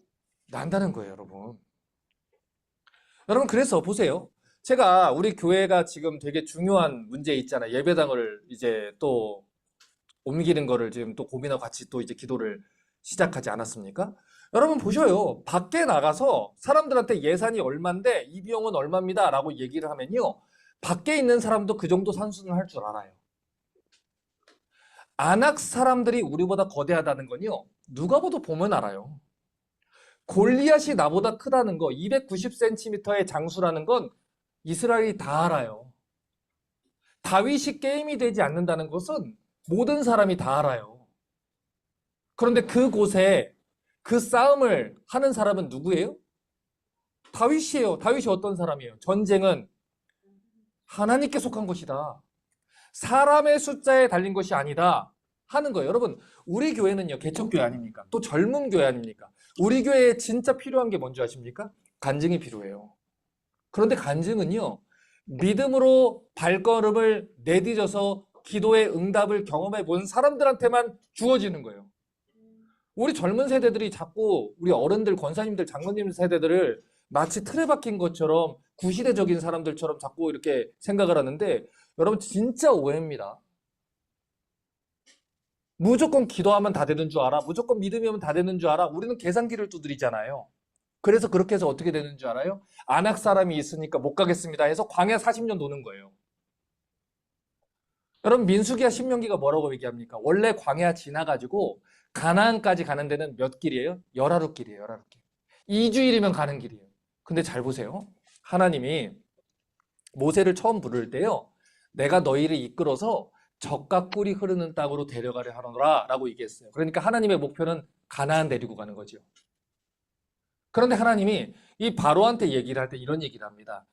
난다는 거예요, 여러분. 여러분, 그래서 보세요. 제가 우리 교회가 지금 되게 중요한 문제 있잖아요. 예배당을 이제 또 옮기는 거를 지금 또 고민하고 같이 또 이제 기도를 시작하지 않았습니까? 여러분 보셔요. 밖에 나가서 사람들한테 예산이 얼만데 이 비용은 얼마입니다 라고 얘기를 하면요, 밖에 있는 사람도 그 정도 산수는 할 줄 알아요. 안악 사람들이 우리보다 거대하다는 건요, 누가 봐도 보면 알아요. 골리앗이 나보다 크다는 거, 290cm의 장수라는 건 이스라엘이 다 알아요. 다윗이 게임이 되지 않는다는 것은 모든 사람이 다 알아요. 그런데 그곳에 그 싸움을 하는 사람은 누구예요? 다윗이에요. 다윗이 어떤 사람이에요? 전쟁은 하나님께 속한 것이다, 사람의 숫자에 달린 것이 아니다 하는 거예요. 여러분, 우리 교회는요, 개척교회 아닙니까? 또 젊은 교회 아닙니까? 우리 교회에 진짜 필요한 게 뭔지 아십니까? 간증이 필요해요. 그런데 간증은요, 믿음으로 발걸음을 내디뎌서 기도의 응답을 경험해 본 사람들한테만 주어지는 거예요. 우리 젊은 세대들이 자꾸 우리 어른들, 권사님들, 장로님 세대들을 마치 틀에 박힌 것처럼 구시대적인 사람들처럼 자꾸 이렇게 생각을 하는데 여러분 진짜 오해입니다. 무조건 기도하면 다 되는 줄 알아. 무조건 믿음이면 다 되는 줄 알아. 우리는 계산기를 두드리잖아요. 그래서 그렇게 해서 어떻게 되는 줄 알아요? 안악 사람이 있으니까 못 가겠습니다 해서 광야 40년 도는 거예요. 여러분 민수기야 신명기가 뭐라고 얘기합니까? 원래 광야 지나가지고 가나안까지 가는 데는 몇 길이에요? 열하루길이에요. 열하루길. 2주일이면 가는 길이에요. 근데 잘 보세요. 하나님이 모세를 처음 부를 때요. 내가 너희를 이끌어서 적과 꿀이 흐르는 땅으로 데려가려 하노라 라고 얘기했어요. 그러니까 하나님의 목표는 가나안 데리고 가는 거죠. 그런데 하나님이 이 바로한테 얘기를 할 때 이런 얘기를 합니다.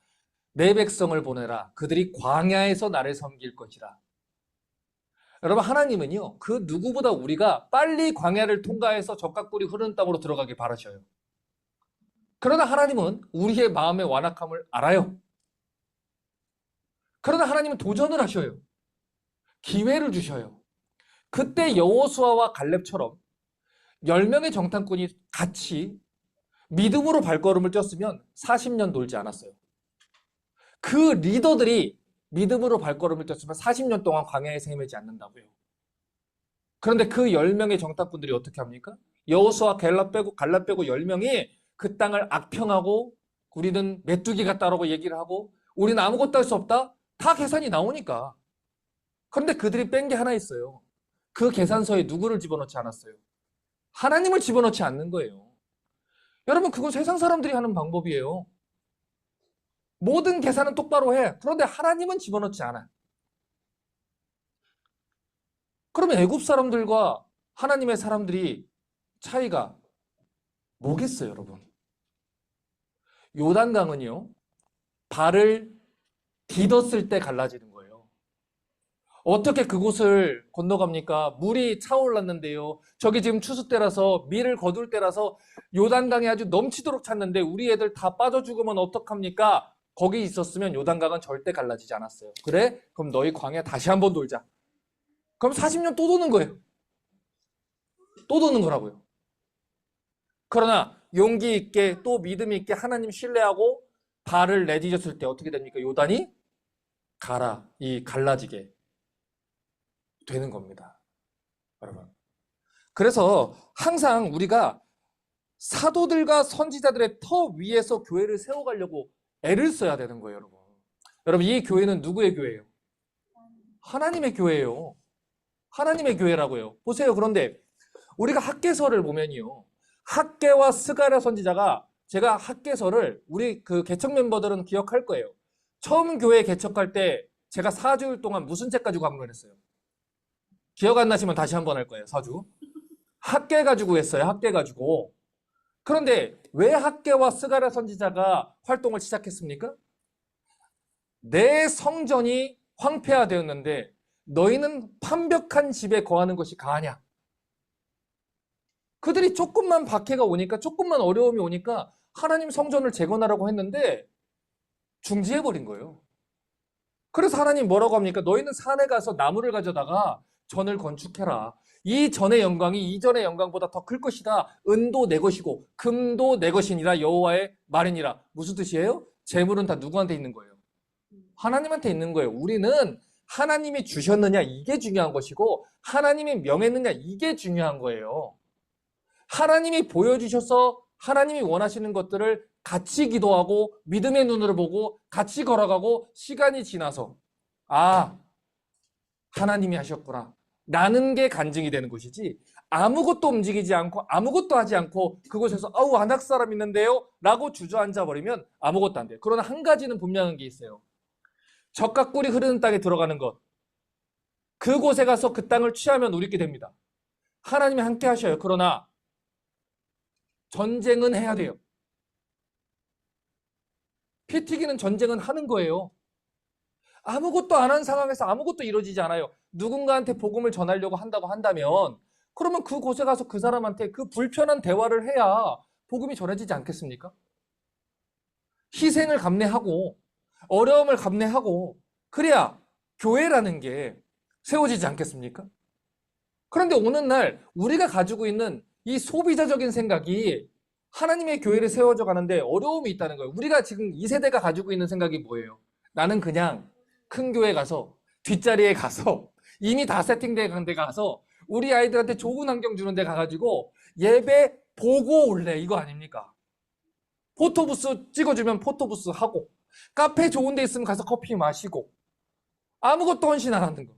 내 백성을 보내라. 그들이 광야에서 나를 섬길 것이라. 여러분 하나님은요. 그 누구보다 우리가 빨리 광야를 통과해서 적과 꿀이 흐르는 땅으로 들어가길 바라셔요. 그러나 하나님은 우리의 마음의 완악함을 알아요. 그러나 하나님은 도전을 하셔요. 기회를 주셔요. 그때 여호수아와 갈렙처럼 10명의 정탐꾼이 같이 믿음으로 발걸음을 뛰었으면 40년 놀지 않았어요. 그 리더들이 믿음으로 발걸음을 뛰었으면 40년 동안 광야에서 헤매지 않는다고요. 그런데 그 10명의 정탐꾼들이 어떻게 합니까? 여호수아 갈렙 빼고 10명이 그 땅을 악평하고 우리는 메뚜기 같다라고 얘기를 하고 우리는 아무것도 할 수 없다? 다 계산이 나오니까. 그런데 그들이 뺀 게 하나 있어요. 그 계산서에 누구를 집어넣지 않았어요? 하나님을 집어넣지 않는 거예요. 여러분 그건 세상 사람들이 하는 방법이에요. 모든 계산은 똑바로 해. 그런데 하나님은 집어넣지 않아. 그러면 애굽 사람들과 하나님의 사람들이 차이가 뭐겠어요, 여러분? 요단강은요. 발을 디뎠을 때 갈라지는 거예요. 어떻게 그곳을 건너갑니까? 물이 차올랐는데요. 저기 지금 추수 때라서 밀을 거둘 때라서 요단강이 아주 넘치도록 찼는데 우리 애들 다 빠져 죽으면 어떡합니까? 거기 있었으면 요단강은 절대 갈라지지 않았어요. 그래? 그럼 너희 광야 다시 한번 돌자. 그럼 40년 또 도는 거예요. 또 도는 거라고요. 그러나 용기 있게 또 믿음 있게 하나님 신뢰하고 발을 내디뎠을 때 어떻게 됩니까? 요단이 갈라지게 되는 겁니다. 여러분. 그래서 항상 우리가 사도들과 선지자들의 터 위에서 교회를 세워가려고 애를 써야 되는 거예요, 여러분. 여러분, 이 교회는 누구의 교회예요? 하나님의 교회예요. 하나님의 교회라고요. 보세요. 그런데 우리가 학개서를 보면요. 학개와 스가랴 선지자가 제가 학개서를 우리 그 개척 멤버들은 기억할 거예요. 처음 교회 개척할 때 제가 4주일 동안 무슨 책 가지고 강론했어요? 기억 안 나시면 다시 한번 할 거예요. 4주. 학개 가지고 했어요. 학개 가지고. 그런데 왜 학개와 스가랴 선지자가 활동을 시작했습니까? 내 성전이 황폐화되었는데 너희는 완벽한 집에 거하는 것이 가하냐? 그들이 조금만 박해가 오니까 조금만 어려움이 오니까 하나님 성전을 재건하라고 했는데 중지해버린 거예요. 그래서 하나님 뭐라고 합니까? 너희는 산에 가서 나무를 가져다가 전을 건축해라. 이 전의 영광이 이전의 영광보다 더 클 것이다. 은도 내 것이고 금도 내 것이니라 여호와의 말이니라. 무슨 뜻이에요? 재물은 다 누구한테 있는 거예요? 하나님한테 있는 거예요. 우리는 하나님이 주셨느냐 이게 중요한 것이고 하나님이 명했느냐 이게 중요한 거예요. 하나님이 보여주셔서 하나님이 원하시는 것들을 같이 기도하고 믿음의 눈으로 보고 같이 걸어가고 시간이 지나서 하나님이 하셨구나. 라는 게 간증이 되는 것이지 아무것도 움직이지 않고 아무것도 하지 않고 그곳에서 안악 사람 있는데요? 라고 주저앉아 버리면 아무것도 안 돼요. 그러나 한 가지는 분명한 게 있어요. 적과 꿀이 흐르는 땅에 들어가는 것. 그곳에 가서 그 땅을 취하면 누리게 됩니다. 하나님이 함께 하셔요. 그러나 전쟁은 해야 돼요. 피 튀기는 전쟁은 하는 거예요. 아무것도 안 한 상황에서 아무것도 이루어지지 않아요. 누군가한테 복음을 전하려고 한다고 한다면 그러면 그곳에 가서 그 사람한테 그 불편한 대화를 해야 복음이 전해지지 않겠습니까? 희생을 감내하고 어려움을 감내하고 그래야 교회라는 게 세워지지 않겠습니까? 그런데 오늘날 우리가 가지고 있는 이 소비자적인 생각이 하나님의 교회를 세워져 가는데 어려움이 있다는 거예요. 우리가 지금 이 세대가 가지고 있는 생각이 뭐예요? 나는 그냥 큰 교회 가서 뒷자리에 가서 이미 다 세팅된 데 가서 우리 아이들한테 좋은 환경 주는 데 가가지고 예배 보고 올래 이거 아닙니까? 포토부스 찍어주면 포토부스 하고 카페 좋은 데 있으면 가서 커피 마시고 아무것도 헌신 안 하는 거.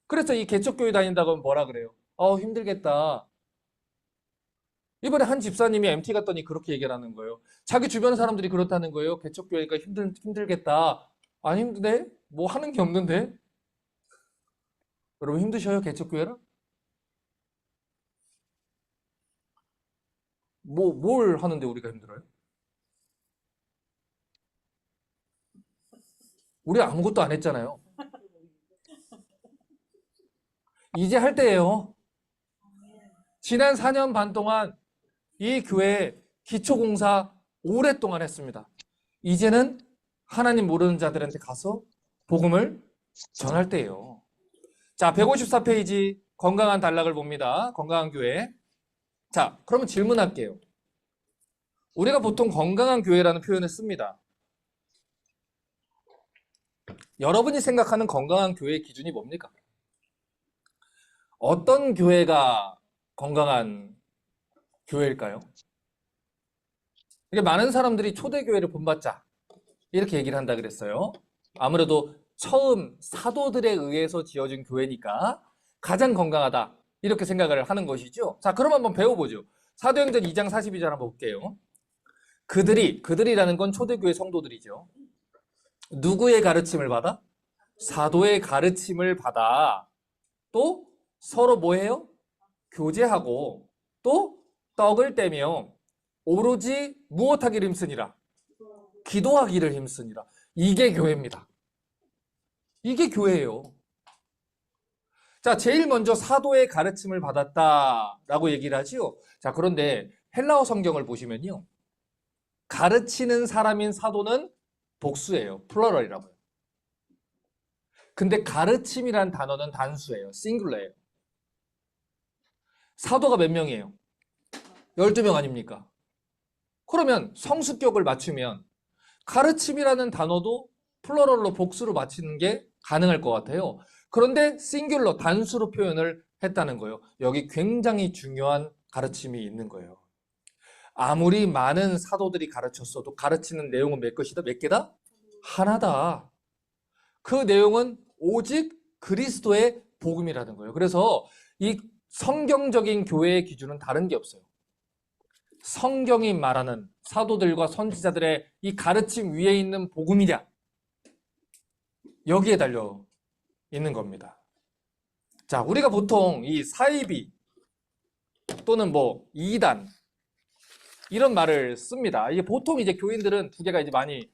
그래서 이 개척교회 다닌다고 하면 뭐라 그래요? 힘들겠다. 이번에 한 집사님이 MT 갔더니 그렇게 얘기를 하는 거예요. 자기 주변 사람들이 그렇다는 거예요. 개척교회가 힘들겠다. 안 힘드네? 뭐 하는 게 없는데? 여러분 힘드셔요? 개척교회라? 뭘 하는데 우리가 힘들어요? 우리 아무것도 안 했잖아요. 이제 할 때예요. 지난 4년 반 동안 이 교회 기초공사 오랫동안 했습니다. 이제는 하나님 모르는 자들한테 가서 복음을 전할 때예요. 자, 154페이지 건강한 단락을 봅니다. 건강한 교회. 자, 그러면 질문할게요. 우리가 보통 건강한 교회라는 표현을 씁니다. 여러분이 생각하는 건강한 교회의 기준이 뭡니까? 어떤 교회가 건강한 교회일까요? 이게 많은 사람들이 초대교회를 본받자 이렇게 얘기를 한다 그랬어요. 아무래도 처음 사도들에 의해서 지어진 교회니까 가장 건강하다 이렇게 생각을 하는 것이죠. 자, 그럼 한번 배워보죠. 사도행전 2장 42절 한번 볼게요. 그들이라는 건 초대교회 성도들이죠. 누구의 가르침을 받아? 사도의 가르침을 받아. 또 서로 뭐 해요? 교제하고 또 떡을 떼며 오로지 무엇하기를 힘쓰니라? 기도하기를 힘쓰니라. 이게 교회입니다. 이게 교회예요. 자, 제일 먼저 사도의 가르침을 받았다라고 얘기를 하지요. 자, 그런데 헬라어 성경을 보시면요. 가르치는 사람인 사도는 복수예요. 플러럴이라고요. 근데 가르침이란 단어는 단수예요. 싱글러예요. 사도가 몇 명이에요? 12명 아닙니까? 그러면 성수격을 맞추면 가르침이라는 단어도 플러럴로 복수로 맞추는 게 가능할 것 같아요. 그런데 싱귤러 단수로 표현을 했다는 거예요. 여기 굉장히 중요한 가르침이 있는 거예요. 아무리 많은 사도들이 가르쳤어도 가르치는 내용은 몇 것이다? 몇 개다? 하나다. 그 내용은 오직 그리스도의 복음이라는 거예요. 그래서 이 성경적인 교회의 기준은 다른 게 없어요. 성경이 말하는 사도들과 선지자들의 이 가르침 위에 있는 복음이냐? 여기에 달려 있는 겁니다. 자, 우리가 보통 이 사이비 또는 뭐 이단 이런 말을 씁니다. 이게 보통 이제 교인들은 두 개가 이제 많이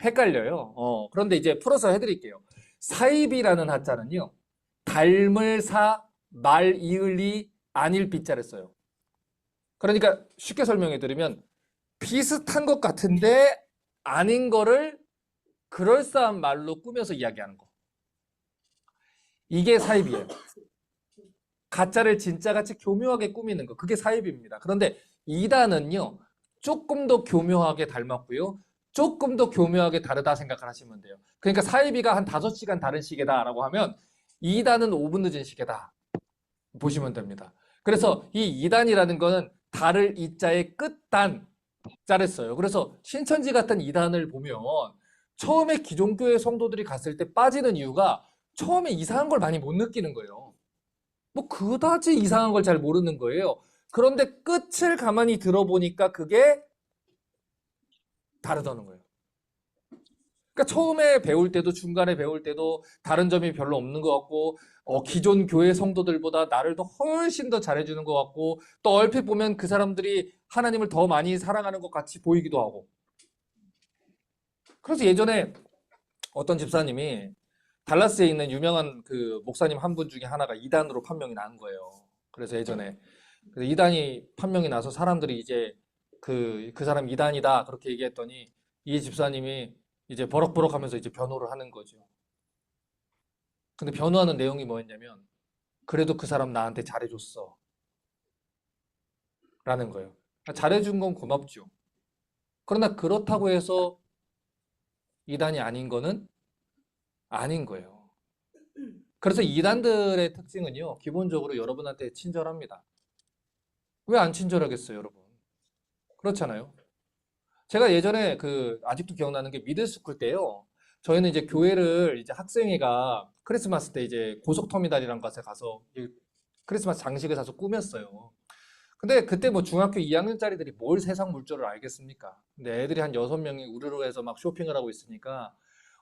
헷갈려요. 그런데 이제 풀어서 해드릴게요. 사이비라는 한자는요, 닮을 사, 말 이을리, 아닐 비자를 써요. 그러니까 쉽게 설명해 드리면 비슷한 것 같은데 아닌 거를 그럴싸한 말로 꾸며서 이야기하는 거. 이게 사이비예요. 가짜를 진짜같이 교묘하게 꾸미는 거. 그게 사이비입니다. 그런데 이단은요, 조금 더 교묘하게 닮았고요. 조금 더 교묘하게 다르다 생각을 하시면 돼요. 그러니까 사이비가 한 5시간 다른 시계다라고 하면 이단은 5분 늦은 시계다. 보시면 됩니다. 그래서 이 이단이라는 거는 달을 이자의 끝단 자를 써요. 그래서 신천지 같은 이단을 보면 처음에 기존교회 성도들이 갔을 때 빠지는 이유가 처음에 이상한 걸 많이 못 느끼는 거예요. 뭐 그다지 이상한 걸 잘 모르는 거예요. 그런데 끝을 가만히 들어보니까 그게 다르다는 거예요. 그러니까 처음에 배울 때도 중간에 배울 때도 다른 점이 별로 없는 것 같고 기존 교회 성도들보다 나를 더 훨씬 더 잘해주는 것 같고 또 얼핏 보면 그 사람들이 하나님을 더 많이 사랑하는 것 같이 보이기도 하고. 그래서 예전에 어떤 집사님이 달라스에 있는 유명한 그 목사님 한 분 중에 하나가 이단으로 판명이 난 거예요. 그래서 예전에 이단이 판명이 나서 사람들이 이제 그 사람 이단이다 그렇게 얘기했더니 이 집사님이 이제 버럭버럭 하면서 이제 변호를 하는 거죠. 근데 변호하는 내용이 뭐였냐면 그래도 그 사람 나한테 잘해줬어 라는 거예요. 잘해준 건 고맙죠. 그러나 그렇다고 해서 이단이 아닌 거는 아닌 거예요. 그래서 이단들의 특징은요, 기본적으로 여러분한테 친절합니다. 왜 안 친절하겠어요, 여러분? 그렇잖아요. 제가 예전에 아직도 기억나는 게 미들스쿨 때요. 저희는 이제 교회를 이제 학생회가 크리스마스 때 이제 고속터미널이라는 곳에 가서 이 크리스마스 장식을 사서 꾸몄어요. 근데 그때 뭐 중학교 2학년짜리들이 뭘 세상 물정을 알겠습니까? 근데 애들이 한 6명이 우르르 해서 막 쇼핑을 하고 있으니까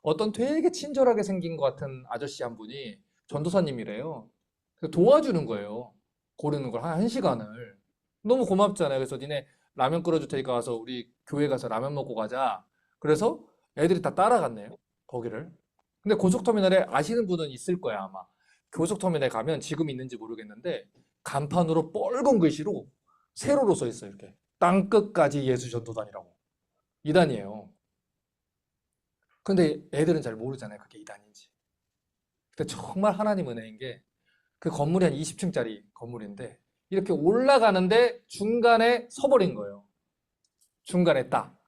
어떤 되게 친절하게 생긴 것 같은 아저씨 한 분이 전도사님이래요. 그래서 도와주는 거예요. 고르는 걸 한 1시간을. 너무 고맙잖아요. 그래서 니네 라면 끓여줄 테니까 와서 우리 교회 가서 라면 먹고 가자. 그래서 애들이 다 따라갔네요. 거기를. 근데 고속터미널에 아시는 분은 있을 거야, 아마. 고속터미널에 가면 지금 있는지 모르겠는데 간판으로 빨간 글씨로 세로로 써 있어요. 이렇게. 땅끝까지 예수 전도단이라고. 이단이에요. 근데 애들은 잘 모르잖아요. 그게 이단인지. 근데 정말 하나님 은혜인 게 그 건물이 한 20층짜리 건물인데 이렇게 올라가는데 중간에 서버린 거예요. 중간에 딱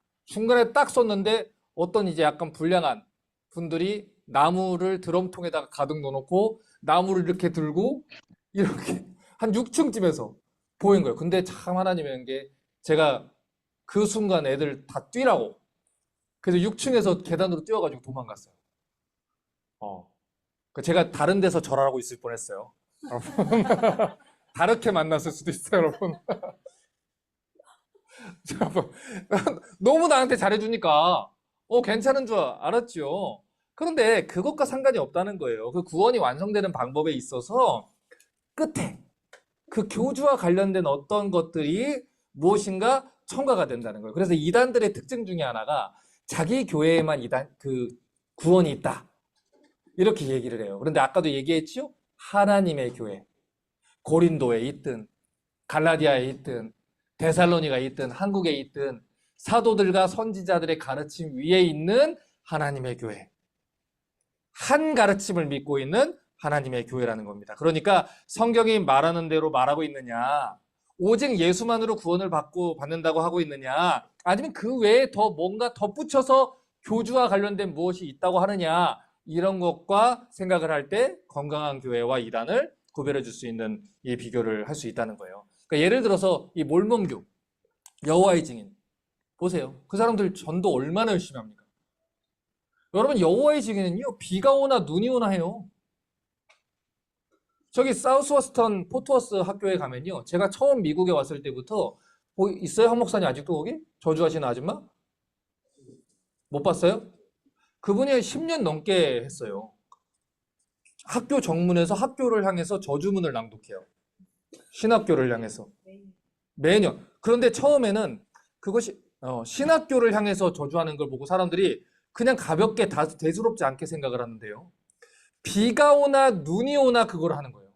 섰는데 어떤 이제 약간 불량한 분들이 나무를 드럼통에다가 가득 넣어놓고 나무를 이렇게 들고 이렇게 한 6층쯤에서 보인 거예요. 근데 참 하나님의 게 제가 그 순간 애들 다 뛰라고. 그래서 6층에서 계단으로 뛰어가지고 도망갔어요. 제가 다른 데서 절하고 있을 뻔했어요. 여러분. 다르게 만났을 수도 있어요, 여러분. 여러분, 너무 나한테 잘해주니까 괜찮은 줄 알았죠. 그런데 그것과 상관이 없다는 거예요. 그 구원이 완성되는 방법에 있어서 끝에 그 교주와 관련된 어떤 것들이 무엇인가 첨가가 된다는 거예요. 그래서 이단들의 특징 중에 하나가 자기 교회에만 구원이 있다. 이렇게 얘기를 해요. 그런데 아까도 얘기했죠? 하나님의 교회. 고린도에 있든 갈라디아에 있든 데살로니가에 있든 한국에 있든 사도들과 선지자들의 가르침 위에 있는 하나님의 교회. 한 가르침을 믿고 있는 하나님의 교회라는 겁니다. 그러니까 성경이 말하는 대로 말하고 있느냐, 오직 예수만으로 구원을 받는다고 하고 있느냐, 아니면 그 외에 더 뭔가 덧붙여서 교주와 관련된 무엇이 있다고 하느냐, 이런 것과 생각을 할 때 건강한 교회와 이단을 구별해 줄 수 있는 이 비교를 할 수 있다는 거예요. 그러니까 예를 들어서 이 몰몬교, 여호와의 증인 보세요. 그 사람들 전도 얼마나 열심히 합니까? 여러분, 여호와의 증인은요, 비가 오나 눈이 오나 해요. 저기 사우스워스턴 포트워스 학교에 가면요, 제가 처음 미국에 왔을 때부터 있어요? 한 목사님 아직도 거기? 저주하시는 아줌마? 못 봤어요? 그분이 10년 넘게 했어요. 학교 정문에서 학교를 향해서 저주문을 낭독해요. 신학교를 향해서. 매년. 그런데 처음에는 그것이 신학교를 향해서 저주하는 걸 보고 사람들이 그냥 가볍게 대수롭지 않게 생각을 하는데요. 비가 오나 눈이 오나 그걸 하는 거예요.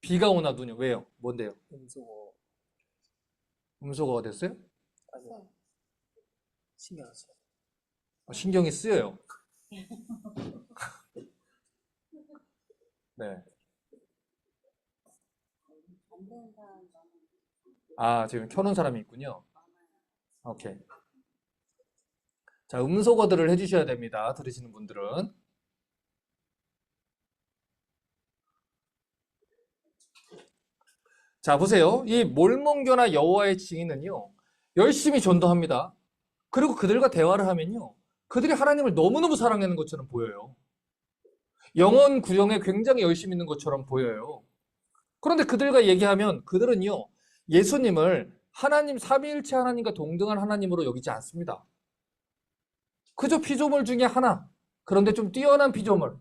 비가 오나 눈이 왜요? 뭔데요? 음소거가 됐어요? 아니요. 신경 안 써요. 신경이 쓰여요. 네. 아, 지금 켜놓은 사람이 있군요. 오케이. 자, 음소거들을 해주셔야 됩니다. 들으시는 분들은. 자, 보세요. 이 몰몬교나 여호와의 증인은요, 열심히 전도합니다. 그리고 그들과 대화를 하면요, 그들이 하나님을 너무너무 사랑하는 것처럼 보여요. 영혼 구정에 굉장히 열심히 있는 것처럼 보여요. 그런데 그들과 얘기하면 그들은요, 예수님을 하나님, 삼위일체 하나님과 동등한 하나님으로 여기지 않습니다. 그저 피조물 중에 하나, 그런데 좀 뛰어난 피조물,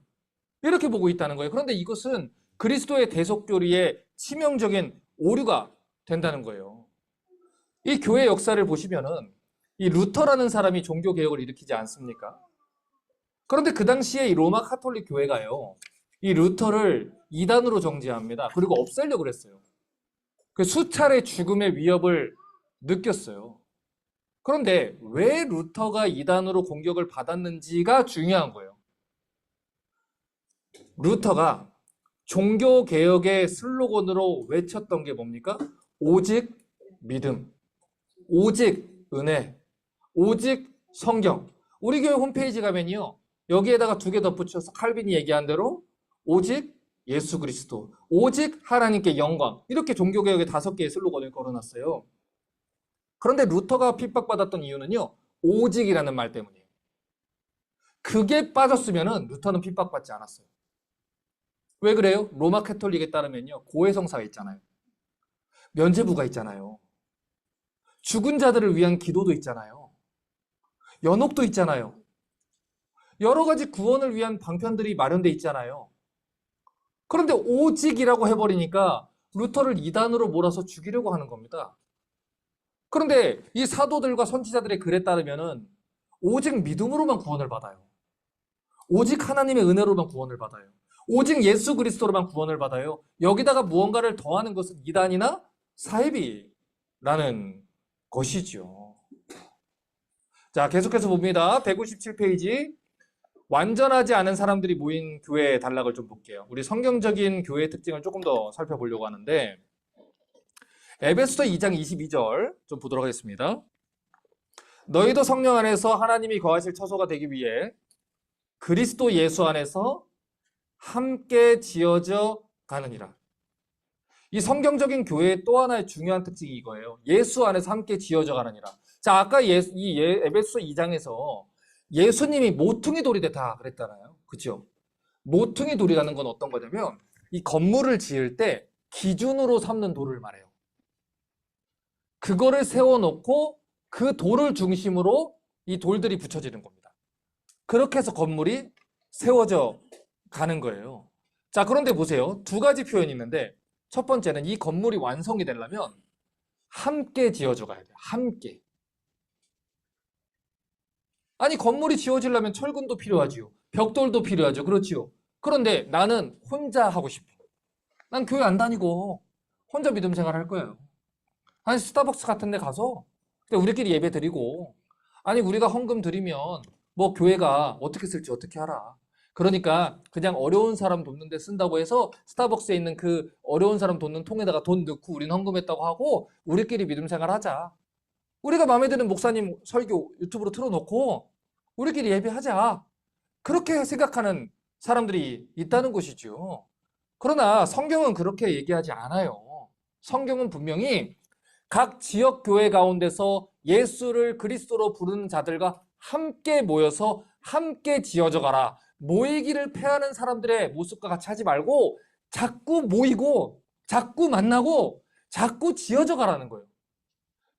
이렇게 보고 있다는 거예요. 그런데 이것은 그리스도의 대속교리의 치명적인 오류가 된다는 거예요. 이 교회 역사를 보시면은 이 루터라는 사람이 종교개혁을 일으키지 않습니까? 그런데 그 당시에 이 로마 카톨릭 교회가요, 이 루터를 이단으로 정죄합니다. 그리고 없애려고 그랬어요. 그 수차례 죽음의 위협을 느꼈어요. 그런데 왜 루터가 이단으로 공격을 받았는지가 중요한 거예요. 루터가 종교개혁의 슬로건으로 외쳤던 게 뭡니까? 오직 믿음, 오직 은혜, 오직 성경. 우리 교회 홈페이지 가면요, 여기에다가 두 개 덧붙여서 칼빈이 얘기한 대로 오직 예수 그리스도, 오직 하나님께 영광, 이렇게 종교개혁의 5개의 슬로건을 걸어놨어요. 그런데 루터가 핍박받았던 이유는요, 오직이라는 말 때문이에요. 그게 빠졌으면 루터는 핍박받지 않았어요. 왜 그래요? 로마 캐톨릭에 따르면요, 고해성사가 있잖아요. 면죄부가 있잖아요. 죽은 자들을 위한 기도도 있잖아요. 연옥도 있잖아요. 여러 가지 구원을 위한 방편들이 마련돼 있잖아요. 그런데 오직이라고 해버리니까 루터를 이단으로 몰아서 죽이려고 하는 겁니다. 그런데 이 사도들과 선지자들의 글에 따르면은 오직 믿음으로만 구원을 받아요. 오직 하나님의 은혜로만 구원을 받아요. 오직 예수 그리스도로만 구원을 받아요. 여기다가 무언가를 더하는 것은 이단이나 사이비라는 것이죠. 자, 계속해서 봅니다. 157페이지. 완전하지 않은 사람들이 모인 교회의 단락을 좀 볼게요. 우리 성경적인 교회의 특징을 조금 더 살펴보려고 하는데, 에베소서 2장 22절 좀 보도록 하겠습니다. 너희도 성령 안에서 하나님이 거하실 처소가 되기 위해 그리스도 예수 안에서 함께 지어져 가느니라. 이 성경적인 교회의 또 하나의 중요한 특징이 이거예요. 예수 안에서 함께 지어져 가느니라. 자, 아까 에베소서 2장에서 예수님이 모퉁이 돌이 되다 그랬잖아요. 그렇죠? 모퉁이 돌이라는 건 어떤 거냐면 이 건물을 지을 때 기준으로 삼는 돌을 말해요. 그거를 세워놓고 그 돌을 중심으로 이 돌들이 붙여지는 겁니다. 그렇게 해서 건물이 세워져 가는 거예요. 자, 그런데 보세요. 두 가지 표현이 있는데 첫 번째는 이 건물이 완성이 되려면 함께 지어져 가야 돼요. 함께. 아니, 건물이 지어지려면 철근도 필요하지요. 벽돌도 필요하죠. 그렇지요. 그런데 나는 혼자 하고 싶어. 난 교회 안 다니고 혼자 믿음 생활 할 거예요. 아니, 스타벅스 같은 데 가서 그냥 우리끼리 예배 드리고, 아니, 우리가 헌금 드리면 뭐 교회가 어떻게 쓸지 어떻게 알아. 그러니까 그냥 어려운 사람 돕는 데 쓴다고 해서 스타벅스에 있는 그 어려운 사람 돕는 통에다가 돈 넣고 우리는 헌금했다고 하고 우리끼리 믿음 생활 하자. 우리가 마음에 드는 목사님 설교 유튜브로 틀어놓고 우리끼리 예배하자. 그렇게 생각하는 사람들이 있다는 것이죠. 그러나 성경은 그렇게 얘기하지 않아요. 성경은 분명히 각 지역 교회 가운데서 예수를 그리스도로 부르는 자들과 함께 모여서 함께 지어져 가라. 모이기를 패하는 사람들의 모습과 같이 하지 말고 자꾸 모이고 자꾸 만나고 자꾸 지어져 가라는 거예요.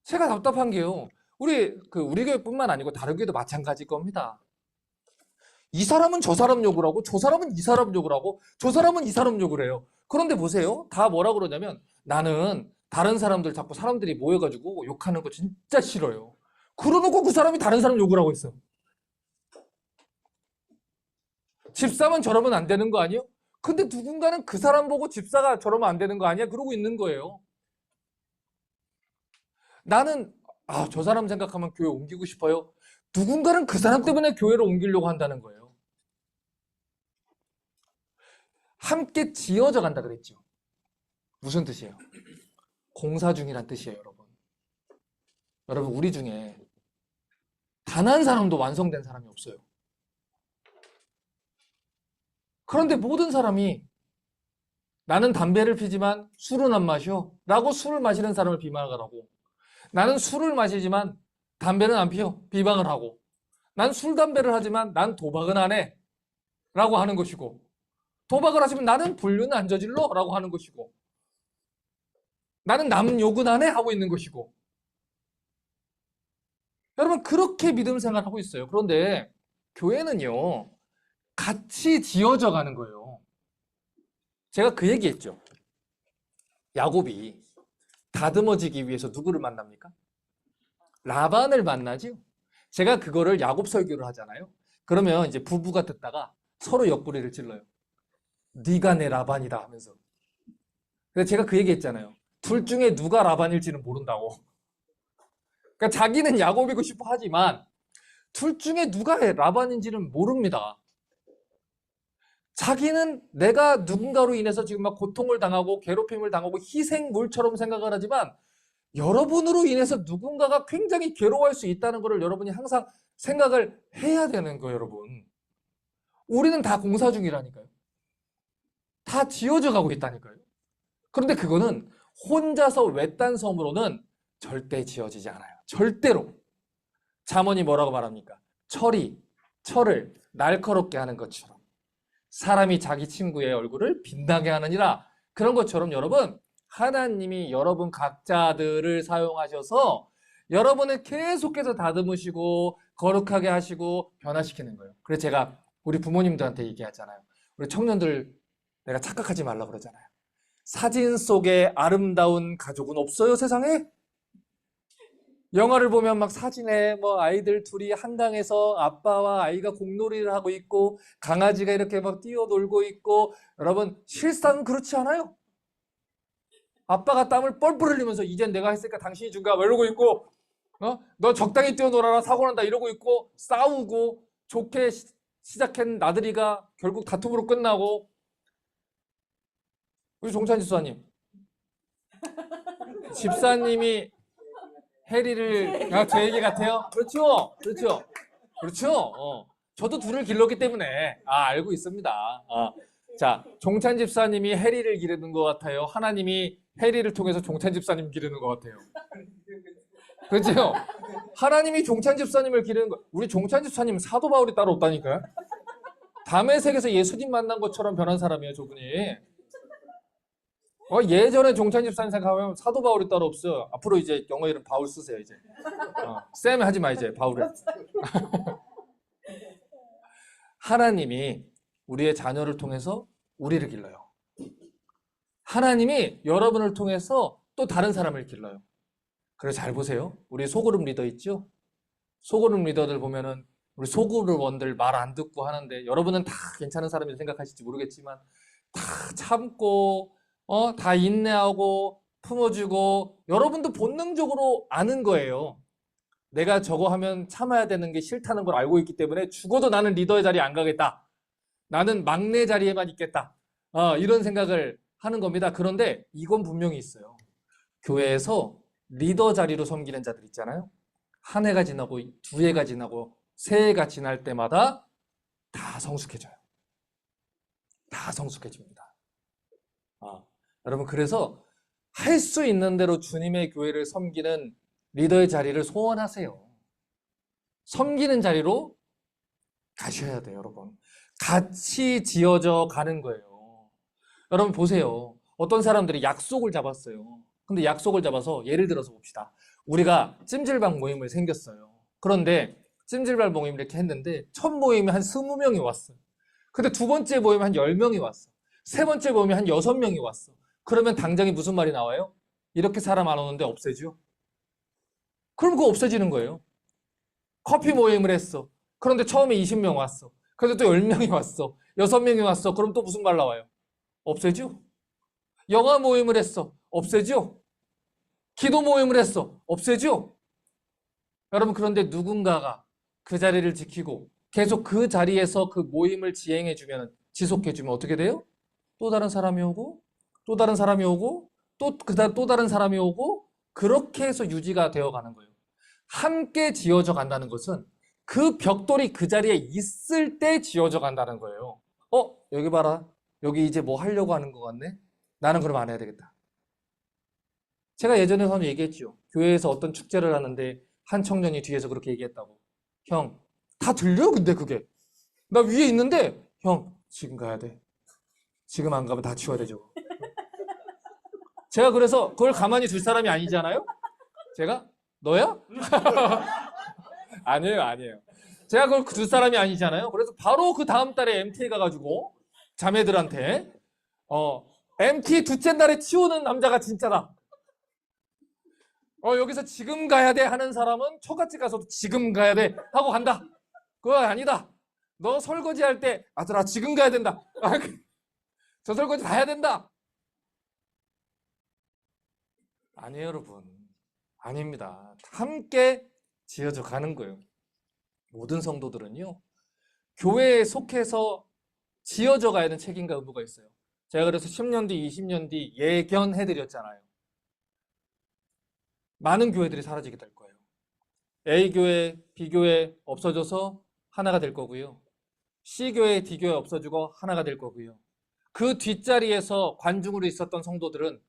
제가 답답한 게요. 우리 교회뿐만 아니고 다른 교회도 마찬가지일 겁니다. 이 사람은 저 사람 욕을 하고 저 사람은 이 사람 욕을 하고 저 사람은 이 사람 욕을 해요. 그런데 보세요. 다 뭐라 그러냐면 나는 다른 사람들 자꾸 사람들이 모여가지고 욕하는 거 진짜 싫어요. 그러놓고 그 사람이 다른 사람 욕을 하고 있어. 집사만 저러면 안 되는 거 아니에요? 근데 누군가는 그 사람 보고 집사가 저러면 안 되는 거 아니야? 그러고 있는 거예요. 나는 저 사람 생각하면 교회 옮기고 싶어요. 누군가는 그 사람 때문에 교회를 옮기려고 한다는 거예요. 함께 지어져 간다 그랬죠. 무슨 뜻이에요? 공사 중이란 뜻이에요, 여러분. 여러분, 우리 중에 단 한 사람도 완성된 사람이 없어요. 그런데 모든 사람이 나는 담배를 피지만 술은 안 마셔 라고 술을 마시는 사람을 비방을 하고, 나는 술을 마시지만 담배는 안 피워 비방을 하고, 난 술 담배를 하지만 난 도박은 안 해 라고 하는 것이고, 도박을 하시면 나는 불륜은 안 저질러 라고 하는 것이고, 나는 남 욕은 안 해 하고 있는 것이고. 여러분, 그렇게 믿음 생활하고 있어요. 그런데 교회는요, 같이 지어져 가는 거예요. 제가 그 얘기했죠. 야곱이 다듬어지기 위해서 누구를 만납니까? 라반을 만나죠. 제가 그거를 야곱 설교를 하잖아요. 그러면 이제 부부가 듣다가 서로 옆구리를 찔러요. 네가 내 라반이다 하면서. 근데 제가 그 얘기 했잖아요. 둘 중에 누가 라반일지는 모른다고. 그러니까 자기는 야곱이고 싶어 하지만 둘 중에 누가 라반인지는 모릅니다. 자기는 내가 누군가로 인해서 지금 막 고통을 당하고 괴롭힘을 당하고 희생물처럼 생각을 하지만 여러분으로 인해서 누군가가 굉장히 괴로워할 수 있다는 것을 여러분이 항상 생각을 해야 되는 거예요, 여러분. 우리는 다 공사 중이라니까요. 다 지어져 가고 있다니까요. 그런데 그거는 혼자서 외딴 섬으로는 절대 지어지지 않아요. 절대로. 잠언이 뭐라고 말합니까? 철을 날카롭게 하는 것처럼 사람이 자기 친구의 얼굴을 빛나게 하느니라. 그런 것처럼 여러분, 하나님이 여러분 각자들을 사용하셔서 여러분을 계속해서 다듬으시고 거룩하게 하시고 변화시키는 거예요. 그래서 제가 우리 부모님들한테 얘기하잖아요. 우리 청년들 내가 착각하지 말라 그러잖아요. 사진 속에 아름다운 가족은 없어요, 세상에? 영화를 보면 막 사진에 뭐 아이들 둘이 한강에서 아빠와 아이가 공놀이를 하고 있고 강아지가 이렇게 막 뛰어놀고 있고, 여러분 실상은 그렇지 않아요. 아빠가 땀을 뻘뻘 흘리면서 이젠 내가 했으니까 당신이 준가 이러고 있고, 너 적당히 뛰어놀아라 사고 난다 이러고 있고, 싸우고 좋게 시작한 나들이가 결국 다툼으로 끝나고. 우리 종찬 집사님, 집사님이 해리를, 제 얘기 같아요? 그렇죠, 그렇죠, 그렇죠. 저도 둘을 길렀기 때문에 알고 있습니다. 자, 종찬 집사님이 해리를 기르는 것 같아요? 하나님이 해리를 통해서 종찬 집사님 기르는 것 같아요? 그렇죠? 하나님이 종찬 집사님을 기르는 거. 우리 종찬 집사님 사도 바울이 따로 없다니까요. 담에색에서 예수님 만난 것처럼 변한 사람이에요, 저분이. 예전에 종찬 집사님 생각하면 사도 바울이 따로 없어요. 앞으로 이제 영어 이름 바울 쓰세요, 이제. 쌤 하지 마, 이제 바울을. 하나님이 우리의 자녀를 통해서 우리를 길러요. 하나님이 여러분을 통해서 또 다른 사람을 길러요. 그래서 잘 보세요. 우리 소그룹 리더 있죠? 소그룹 리더들 보면은 우리 소그룹원들 말 안 듣고 하는데, 여러분은 다 괜찮은 사람이라 생각하실지 모르겠지만 다 참고 다 인내하고 품어주고, 여러분도 본능적으로 아는 거예요. 내가 저거 하면 참아야 되는 게 싫다는 걸 알고 있기 때문에 죽어도 나는 리더의 자리에 안 가겠다. 나는 막내 자리에만 있겠다. 이런 생각을 하는 겁니다. 그런데 이건 분명히 있어요. 교회에서 리더 자리로 섬기는 자들 있잖아요. 한 해가 지나고 두 해가 지나고 세 해가 지날 때마다 다 성숙해져요. 다 성숙해집니다. 여러분, 그래서 할 수 있는 대로 주님의 교회를 섬기는 리더의 자리를 소원하세요. 섬기는 자리로 가셔야 돼요, 여러분. 같이 지어져 가는 거예요. 여러분 보세요. 어떤 사람들이 약속을 잡았어요. 근데 약속을 잡아서, 예를 들어서 봅시다. 우리가 찜질방 모임을 생겼어요. 그런데 찜질방 모임 이렇게 했는데 첫 모임에 한 20명이 왔어요. 근데 두 번째 모임에 한 10명이 왔어. 세 번째 모임에 한 6명이 왔어. 그러면 당장에 무슨 말이 나와요? 이렇게 사람 안 오는데 없애죠? 그럼 그거 없어지는 거예요. 커피 모임을 했어. 그런데 처음에 20명 왔어. 그런데 또 10명이 왔어. 6명이 왔어. 그럼 또 무슨 말 나와요? 없애죠? 영화 모임을 했어. 없애죠? 기도 모임을 했어. 없애죠? 여러분, 그런데 누군가가 그 자리를 지키고 계속 그 자리에서 그 모임을 지행해주면, 지속해주면 어떻게 돼요? 또 다른 사람이 오고, 또 다른 사람이 오고, 또 다른 사람이 오고, 그렇게 해서 유지가 되어 가는 거예요. 함께 지어져 간다는 것은 그 벽돌이 그 자리에 있을 때 지어져 간다는 거예요. 여기 봐라. 여기 이제 뭐 하려고 하는 것 같네? 나는 그럼 안 해야 되겠다. 제가 예전에 한번 얘기했죠. 교회에서 어떤 축제를 하는데 한 청년이 뒤에서 그렇게 얘기했다고. 형, 다 들려? 근데 그게. 나 위에 있는데, 형, 지금 가야 돼. 지금 안 가면 다 치워야 돼, 저거. 제가 그래서 그걸 가만히 둘 사람이 아니잖아요? 제가? 너야? 아니에요. 제가 그걸 둘 사람이 아니잖아요. 그래서 바로 그 다음 달에 MT에 가가지고 자매들한테 MT 둘째 날에 치우는 남자가 진짜다. 여기서 지금 가야 돼 하는 사람은 초가집 가서도 지금 가야 돼 하고 간다. 그거 아니다. 너 설거지 할 때 아들아 지금 가야 된다. 저 설거지 다 해야 된다. 아니에요, 여러분. 아닙니다. 함께 지어져 가는 거예요. 모든 성도들은요, 교회에 속해서 지어져 가야 하는 책임과 의무가 있어요. 제가 그래서 10년 뒤, 20년 뒤 예견해드렸잖아요. 많은 교회들이 사라지게 될 거예요. A교회, B교회 없어져서 하나가 될 거고요. C교회, D교회 없어지고 하나가 될 거고요. 그 뒷자리에서 관중으로 있었던 성도들은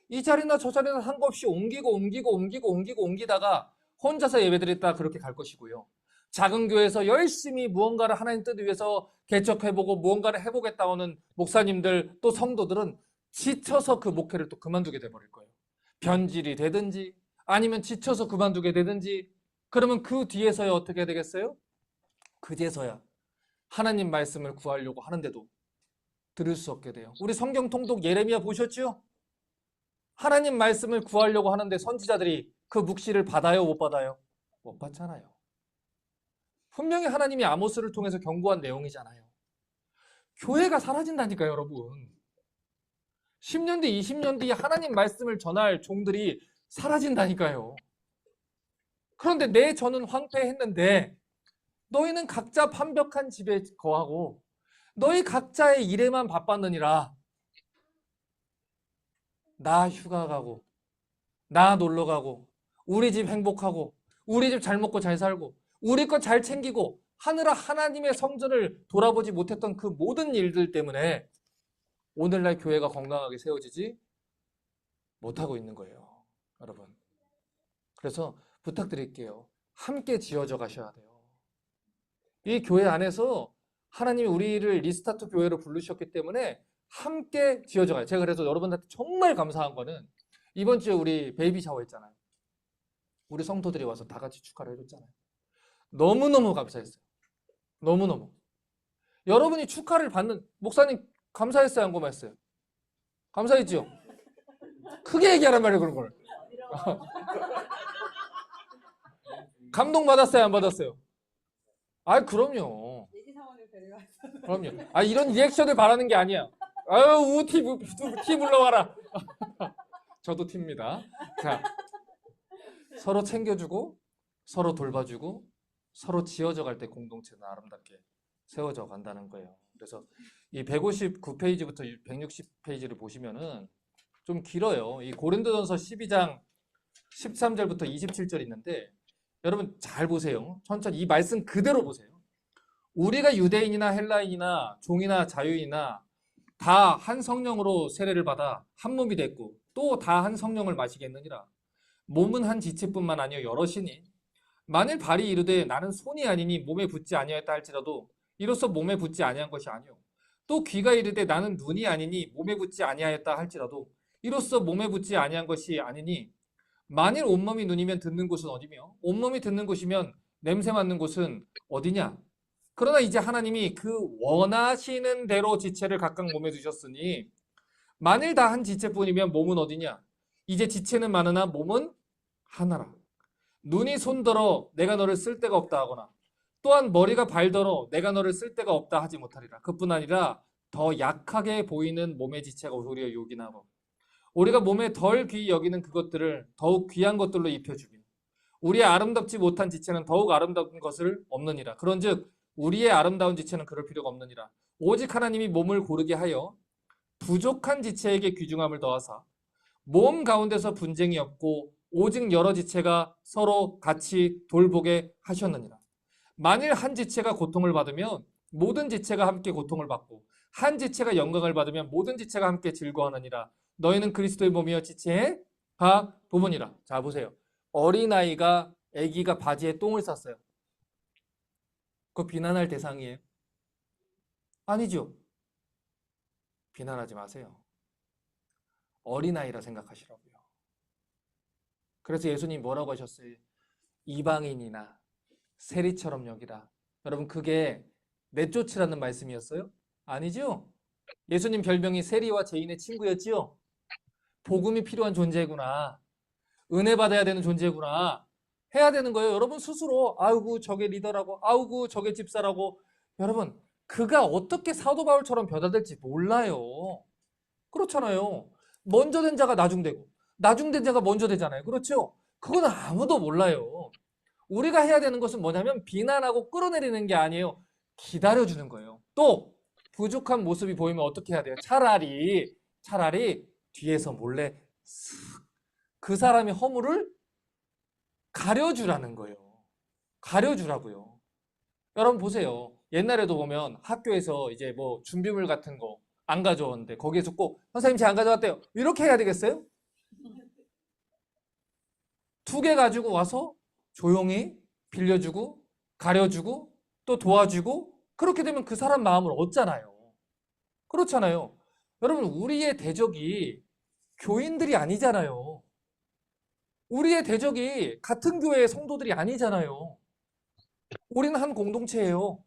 이 자리나 저 자리나 상관없이 옮기다가 혼자서 예배드렸다 그렇게 갈 것이고요. 작은 교회에서 열심히 무언가를 하나님 뜻 위해서 개척해보고 무언가를 해보겠다 하는 목사님들 또 성도들은 지쳐서 그 목회를 또 그만두게 돼버릴 거예요. 변질이 되든지 아니면 지쳐서 그만두게 되든지. 그러면 그 뒤에서야 어떻게 되겠어요? 그제서야 하나님 말씀을 구하려고 하는데도 들을 수 없게 돼요. 우리 성경 통독 예레미야 보셨죠? 하나님 말씀을 구하려고 하는데 선지자들이 그 묵시를 받아요, 못 받아요? 못 받잖아요. 분명히 하나님이 아모스를 통해서 경고한 내용이잖아요. 교회가 사라진다니까요, 여러분. 10년 뒤, 20년 뒤에 하나님 말씀을 전할 종들이 사라진다니까요. 그런데 내 전은 황폐했는데 너희는 각자 판벽한 집에 거하고 너희 각자의 일에만 바빴느니라. 나 휴가 가고 나 놀러 가고 우리 집 행복하고 우리 집 잘 먹고 잘 살고 우리 것 잘 챙기고 하느라 하나님의 성전을 돌아보지 못했던 그 모든 일들 때문에 오늘날 교회가 건강하게 세워지지 못하고 있는 거예요, 여러분. 그래서 부탁드릴게요. 함께 지어져 가셔야 돼요. 이 교회 안에서 하나님이 우리를 리스타트 교회로 부르셨기 때문에 함께 지어져 가요. 제가 그래서 여러분한테 정말 감사한 거는 이번 주에 우리 베이비 샤워 했잖아요. 우리 성도들이 와서 다 같이 축하를 해줬잖아요. 너무너무 감사했어요. 너무너무. 여러분이 축하를 받는, 목사님 감사했어요, 안 고마웠어요? 감사했죠? 크게 얘기하란 말이에요, 그런 걸. 감동받았어요, 안 받았어요? 아, 그럼요. 그럼요. 아, 이런 리액션을 바라는 게 아니야. 아유, 티 불러와라. 저도 티입니다. 자, 서로 챙겨주고, 서로 돌봐주고, 서로 지어져 갈 때 공동체는 아름답게 세워져 간다는 거예요. 그래서 이 159페이지부터 160페이지를 보시면은 좀 길어요. 이 고린도전서 12장 13절부터 27절 있는데 여러분 잘 보세요. 천천히 이 말씀 그대로 보세요. 우리가 유대인이나 헬라인이나 종이나 자유인이나 다 한 성령으로 세례를 받아 한 몸이 됐고 또 다 한 성령을 마시겠느니라. 몸은 한 지체뿐만 아니요 여럿이니 만일 발이 이르되 나는 손이 아니니 몸에 붙지 아니하였다 할지라도 이로써 몸에 붙지 아니한 것이 아니요 또 귀가 이르되 나는 눈이 아니니 몸에 붙지 아니하였다 할지라도 이로써 몸에 붙지 아니한 것이 아니니 만일 온몸이 눈이면 듣는 곳은 어디며 온몸이 듣는 곳이면 냄새 맡는 곳은 어디냐. 그러나 이제 하나님이 그 원하시는 대로 지체를 각각 몸에 두셨으니 만일 다 한 지체뿐이면 몸은 어디냐. 이제 지체는 많으나 몸은 하나라. 눈이 손더러 내가 너를 쓸 데가 없다 하거나 또한 머리가 발더러 내가 너를 쓸 데가 없다 하지 못하리라. 그뿐 아니라 더 약하게 보이는 몸의 지체가 우리가 요긴하고 우리가 몸에 덜 귀히 여기는 그것들을 더욱 귀한 것들로 입혀주며 우리의 아름답지 못한 지체는 더욱 아름다운 것을 없느니라. 그런즉 우리의 아름다운 지체는 그럴 필요가 없느니라. 오직 하나님이 몸을 고르게 하여 부족한 지체에게 귀중함을 더하사 몸 가운데서 분쟁이 없고 오직 여러 지체가 서로 같이 돌보게 하셨느니라. 만일 한 지체가 고통을 받으면 모든 지체가 함께 고통을 받고 한 지체가 영광을 받으면 모든 지체가 함께 즐거워하느니라. 너희는 그리스도의 몸이여 지체의 다 부분이라. 자 보세요. 어린아이가 아기가 바지에 똥을 쌌어요. 그거 비난할 대상이에요? 아니죠. 비난하지 마세요. 어린아이라 생각하시라고요. 그래서 예수님 뭐라고 하셨어요? 이방인이나 세리처럼 여기라. 여러분 그게 내쫓으라는 말씀이었어요? 아니죠? 예수님 별명이 세리와 죄인의 친구였지요? 복음이 필요한 존재구나. 은혜 받아야 되는 존재구나. 해야 되는 거예요. 여러분 스스로 아우고 저게 리더라고 아우고 저게 집사라고. 여러분 그가 어떻게 사도 바울처럼 변화될지 몰라요. 그렇잖아요. 먼저 된 자가 나중되고 나중된 자가 먼저 되잖아요. 그렇죠? 그건 아무도 몰라요. 우리가 해야 되는 것은 뭐냐면 비난하고 끌어내리는 게 아니에요. 기다려주는 거예요. 또 부족한 모습이 보이면 어떻게 해야 돼요? 차라리 뒤에서 몰래 그 사람의 허물을 가려주라는 거예요. 가려주라고요. 여러분 보세요. 옛날에도 보면 학교에서 이제 뭐 준비물 같은 거 안 가져왔는데 거기에서 꼭 선생님 제가 안 가져왔대요. 이렇게 해야 되겠어요? 2개 가지고 와서 조용히 빌려주고 가려주고 또 도와주고 그렇게 되면 그 사람 마음을 얻잖아요. 그렇잖아요. 여러분 우리의 대적이 교인들이 아니잖아요. 우리의 대적이 같은 교회의 성도들이 아니잖아요. 우리는 한 공동체예요.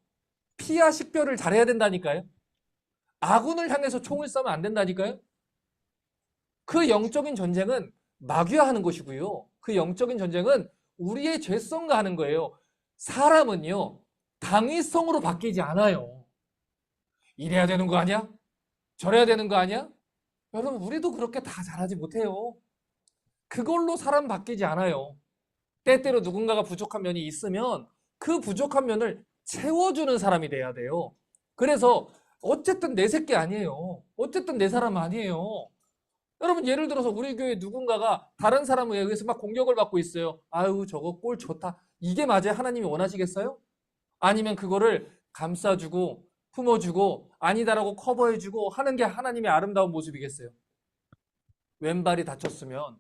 피와 식별을 잘해야 된다니까요. 아군을 향해서 총을 쏘면 안 된다니까요. 그 영적인 전쟁은 마귀와 하는 것이고요. 그 영적인 전쟁은 우리의 죄성과 하는 거예요. 사람은요, 당위성으로 바뀌지 않아요. 이래야 되는 거 아니야? 저래야 되는 거 아니야? 여러분, 우리도 그렇게 다 잘하지 못해요. 그걸로 사람 바뀌지 않아요. 때때로 누군가가 부족한 면이 있으면 그 부족한 면을 채워주는 사람이 돼야 돼요. 그래서 어쨌든 내 새끼 아니에요. 어쨌든 내 사람 아니에요. 여러분 예를 들어서 우리 교회 누군가가 다른 사람에 의해서 막 공격을 받고 있어요. 아유 저거 꼴 좋다. 이게 맞아요? 하나님이 원하시겠어요? 아니면 그거를 감싸주고 품어주고 아니다라고 커버해주고 하는 게 하나님의 아름다운 모습이겠어요? 왼발이 다쳤으면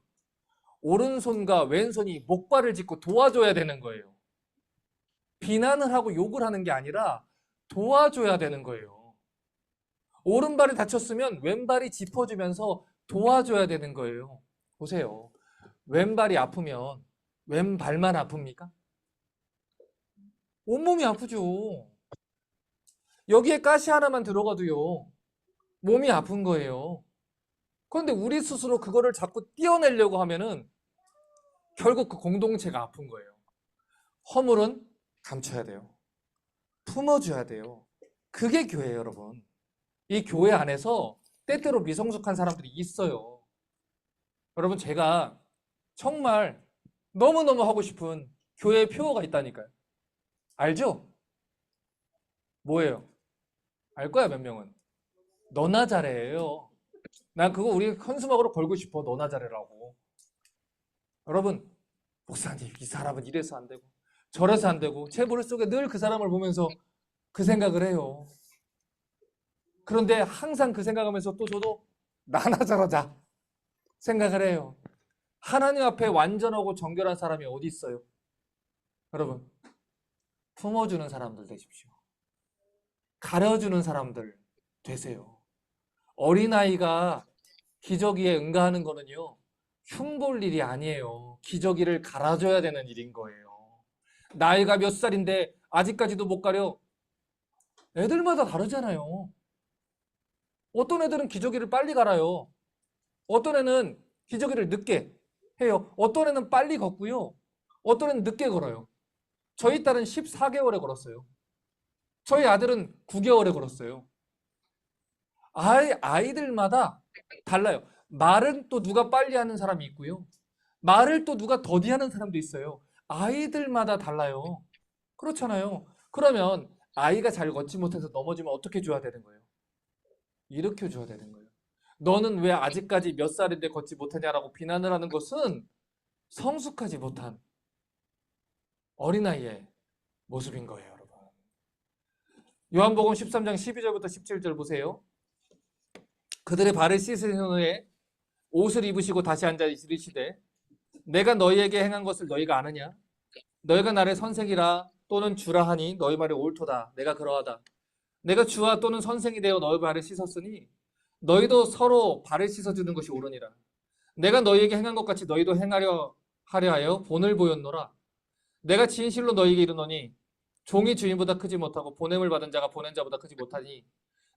오른손과 왼손이 목발을 짚고 도와줘야 되는 거예요. 비난을 하고 욕을 하는 게 아니라 도와줘야 되는 거예요. 오른발이 다쳤으면 왼발이 짚어주면서 도와줘야 되는 거예요. 보세요. 왼발이 아프면 왼발만 아픕니까? 온몸이 아프죠. 여기에 가시 하나만 들어가도요. 몸이 아픈 거예요. 그런데 우리 스스로 그거를 자꾸 띄어내려고 하면은 결국 그 공동체가 아픈 거예요. 허물은 감춰야 돼요. 품어줘야 돼요. 그게 교회예요, 여러분. 이 교회 안에서 때때로 미성숙한 사람들이 있어요. 여러분 제가 정말 너무너무 하고 싶은 교회 표어가 있다니까요. 알죠? 뭐예요? 알 거야 몇 명은. 너나 잘해요. 난 그거 우리 컨수막으로 걸고 싶어. 너나 잘해라고. 여러분 목사님 이 사람은 이래서 안 되고 저래서 안 되고 제 머릿속에 늘 그 사람을 보면서 그 생각을 해요. 그런데 항상 그 생각하면서 또 저도 나나 잘하자 생각을 해요. 하나님 앞에 완전하고 정결한 사람이 어디 있어요? 여러분 품어주는 사람들 되십시오. 가려주는 사람들 되세요. 어린아이가 기저귀에 응가하는 거는요 흉볼 일이 아니에요. 기저귀를 갈아줘야 되는 일인 거예요. 나이가 몇 살인데 아직까지도 못 가려. 애들마다 다르잖아요. 어떤 애들은 기저귀를 빨리 갈아요. 어떤 애는 기저귀를 늦게 해요. 어떤 애는 빨리 걷고요. 어떤 애는 늦게 걸어요. 저희 딸은 14개월에 걸었어요. 저희 아들은 9개월에 걸었어요. 아이들마다 달라요. 말은 또 누가 빨리 하는 사람이 있고요. 말을 또 누가 더디 하는 사람도 있어요. 아이들마다 달라요. 그렇잖아요. 그러면 아이가 잘 걷지 못해서 넘어지면 어떻게 줘야 되는 거예요? 일으켜 줘야 되는 거예요. 너는 왜 아직까지 몇 살인데 걷지 못하냐라고 비난을 하는 것은 성숙하지 못한 어린아이의 모습인 거예요, 여러분. 요한복음 13장 12절부터 17절 보세요. 그들의 발을 씻으신 후에 옷을 입으시고 다시 앉아 이르시되 내가 너희에게 행한 것을 너희가 아느냐? 너희가 나를 선생이라 또는 주라 하니 너희 말이 옳도다. 내가 그러하다. 내가 주와 또는 선생이 되어 너희 발을 씻었으니 너희도 서로 발을 씻어주는 것이 옳으니라. 내가 너희에게 행한 것 같이 너희도 행하려 하여 본을 보였노라. 내가 진실로 너희에게 이르노니 종이 주인보다 크지 못하고 보냄을 받은 자가 보낸 자보다 크지 못하니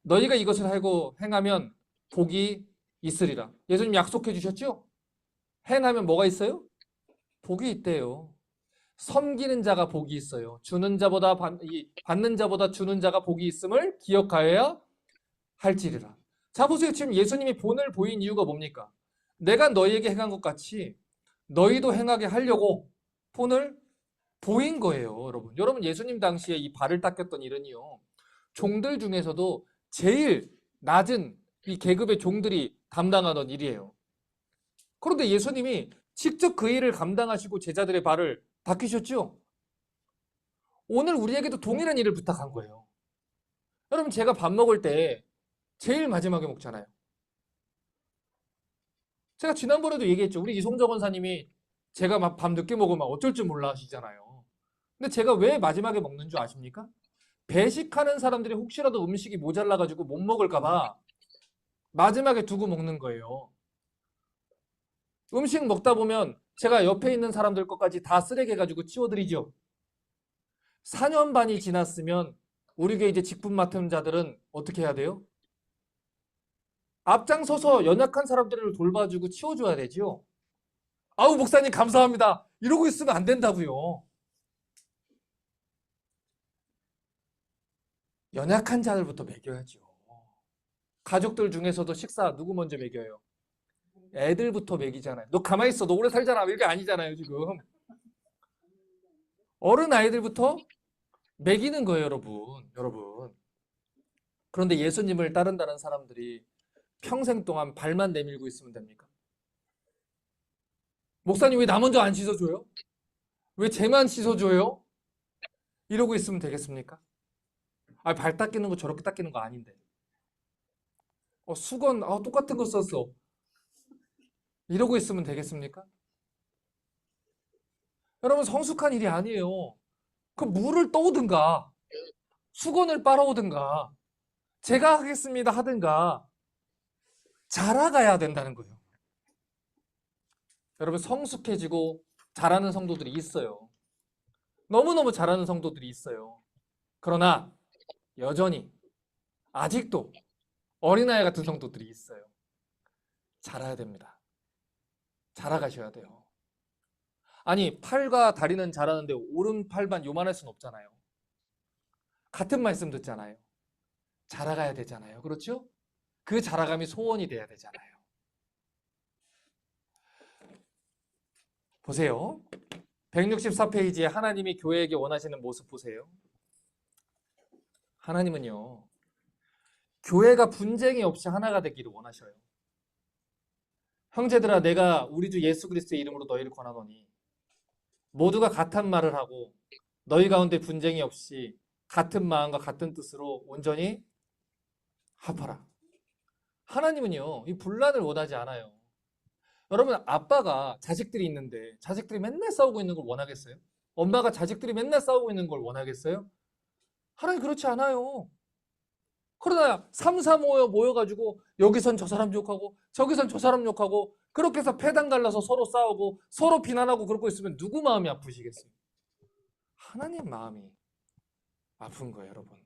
너희가 이것을 하고 행하면 복이 있으리라. 예수님 약속해 주셨죠? 행하면 뭐가 있어요? 복이 있대요. 섬기는 자가 복이 있어요. 주는 자보다 받는 자보다 주는 자가 복이 있음을 기억하여야 할지리라. 자 보세요. 지금 예수님이 본을 보인 이유가 뭡니까? 내가 너희에게 행한 것 같이 너희도 행하게 하려고 본을 보인 거예요, 여러분. 여러분, 예수님 당시에 이 발을 닦였던 일은요, 종들 중에서도 제일 낮은 이 계급의 종들이 담당하던 일이에요. 그런데 예수님이 직접 그 일을 감당하시고 제자들의 발을 닦으셨죠? 오늘 우리에게도 동일한 일을 부탁한 거예요. 여러분, 제가 밥 먹을 때 제일 마지막에 먹잖아요. 제가 지난번에도 얘기했죠. 우리 이송정 원사님이 제가 막 밤 늦게 먹으면 어쩔 줄 몰라 하시잖아요. 근데 제가 왜 마지막에 먹는 줄 아십니까? 배식하는 사람들이 혹시라도 음식이 모자라가지고 못 먹을까봐 마지막에 두고 먹는 거예요. 음식 먹다 보면 제가 옆에 있는 사람들 것까지 다 쓰레기 해가지고 치워드리죠. 4년 반이 지났으면 우리 교회 이제 직분 맡은 자들은 어떻게 해야 돼요? 앞장서서 연약한 사람들을 돌봐주고 치워줘야 되죠. 아우, 목사님 감사합니다. 이러고 있으면 안 된다고요. 연약한 자들부터 먹여야죠. 가족들 중에서도 식사 누구 먼저 먹여요? 애들부터 먹이잖아요. 너 가만히 있어. 너 오래 살잖아. 이게 아니잖아요, 지금. 어른 아이들부터 먹이는 거예요, 여러분. 그런데 예수님을 따른다는 사람들이 평생 동안 발만 내밀고 있으면 됩니까? 목사님 왜 나 먼저 안 씻어줘요? 왜 쟤만 씻어줘요? 이러고 있으면 되겠습니까? 발 닦이는 거 저렇게 닦이는 거 아닌데. 수건 똑같은 거 썼어. 이러고 있으면 되겠습니까? 여러분, 성숙한 일이 아니에요. 그 물을 떠오든가 수건을 빨아오든가 제가 하겠습니다 하든가 자라가야 된다는 거예요. 여러분, 성숙해지고 잘하는 성도들이 있어요. 너무너무 잘하는 성도들이 있어요. 그러나 여전히 아직도 어린아이 같은 성도들이 있어요. 자라야 됩니다. 자라가셔야 돼요. 아니, 팔과 다리는 자라는데 오른팔만 요만할 순 없잖아요. 같은 말씀 듣잖아요. 자라가야 되잖아요. 그렇죠? 그 자라감이 소원이 돼야 되잖아요. 보세요. 164페이지에 하나님이 교회에게 원하시는 모습 보세요. 하나님은요, 교회가 분쟁이 없이 하나가 되기를 원하셔요. 형제들아, 내가 우리 주 예수 그리스도의 이름으로 너희를 권하노니 모두가 같은 말을 하고 너희 가운데 분쟁이 없이 같은 마음과 같은 뜻으로 온전히 합하라. 하나님은요, 이 분란을 원하지 않아요. 여러분, 아빠가 자식들이 있는데 자식들이 맨날 싸우고 있는 걸 원하겠어요? 엄마가 자식들이 맨날 싸우고 있는 걸 원하겠어요? 하나님 그렇지 않아요. 그러나 3, 4 모여가지고 여기선 저 사람 욕하고 저기선 저 사람 욕하고 그렇게 해서 패당 갈라서 서로 싸우고 서로 비난하고 그러고 있으면 누구 마음이 아프시겠어요? 하나님 마음이 아픈 거예요, 여러분.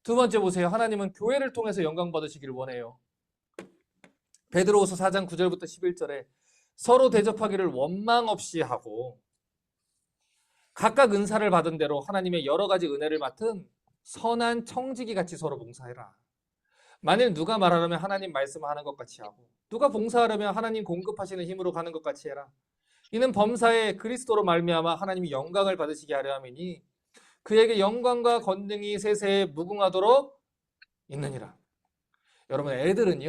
두 번째 보세요. 하나님은 교회를 통해서 영광 받으시길 원해요. 베드로후서 4장 9절부터 11절에 서로 대접하기를 원망 없이 하고 각각 은사를 받은 대로 하나님의 여러 가지 은혜를 맡은 선한 청지기 같이 서로 봉사해라. 만일 누가 말하려면 하나님 말씀하는 것 같이 하고 누가 봉사하려면 하나님 공급하시는 힘으로 가는 것 같이 해라. 이는 범사에 그리스도로 말미암아 하나님이 영광을 받으시게 하려 함이니 그에게 영광과 권능이 세세에 무궁하도록 있느니라. 여러분, 애들은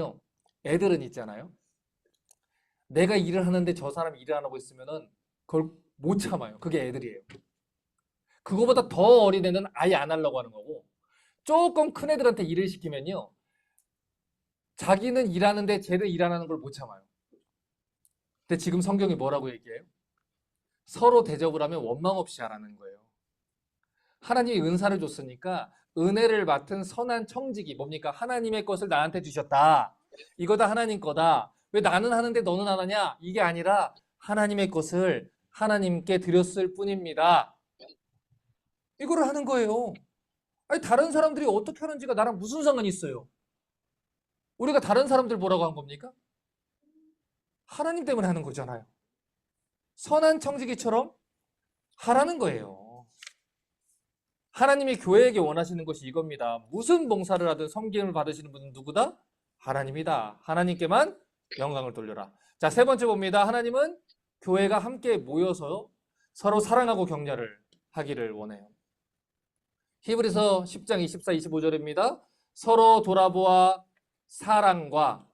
있잖아요. 내가 일을 하는데 저 사람이 일을 안 하고 있으면은 그걸 못 참아요. 그게 애들이에요. 그거보다 더 어린 애는 아예 안 하려고 하는 거고 조금 큰 애들한테 일을 시키면요, 자기는 일하는데 쟤는 일 안 하는 걸 못 참아요. 근데 지금 성경이 뭐라고 얘기해요? 서로 대접을 하면 원망 없이 하라는 거예요. 하나님이 은사를 줬으니까 은혜를 맡은 선한 청지기, 뭡니까? 하나님의 것을 나한테 주셨다. 이거 다 하나님 거다. 왜 나는 하는데 너는 안 하냐? 이게 아니라 하나님의 것을 하나님께 드렸을 뿐입니다. 이거를 하는 거예요. 아니, 다른 사람들이 어떻게 하는지가 나랑 무슨 상관이 있어요? 우리가 다른 사람들 뭐라고 한 겁니까? 하나님 때문에 하는 거잖아요. 선한 청지기처럼 하라는 거예요. 하나님이 교회에게 원하시는 것이 이겁니다. 무슨 봉사를 하든 섬김을 받으시는 분은 누구다? 하나님이다. 하나님께만 영광을 돌려라. 자, 세 번째 봅니다. 하나님은 교회가 함께 모여서 서로 사랑하고 격려를 하기를 원해요. 히브리서 10장 24, 25절입니다. 서로 돌아보아 사랑과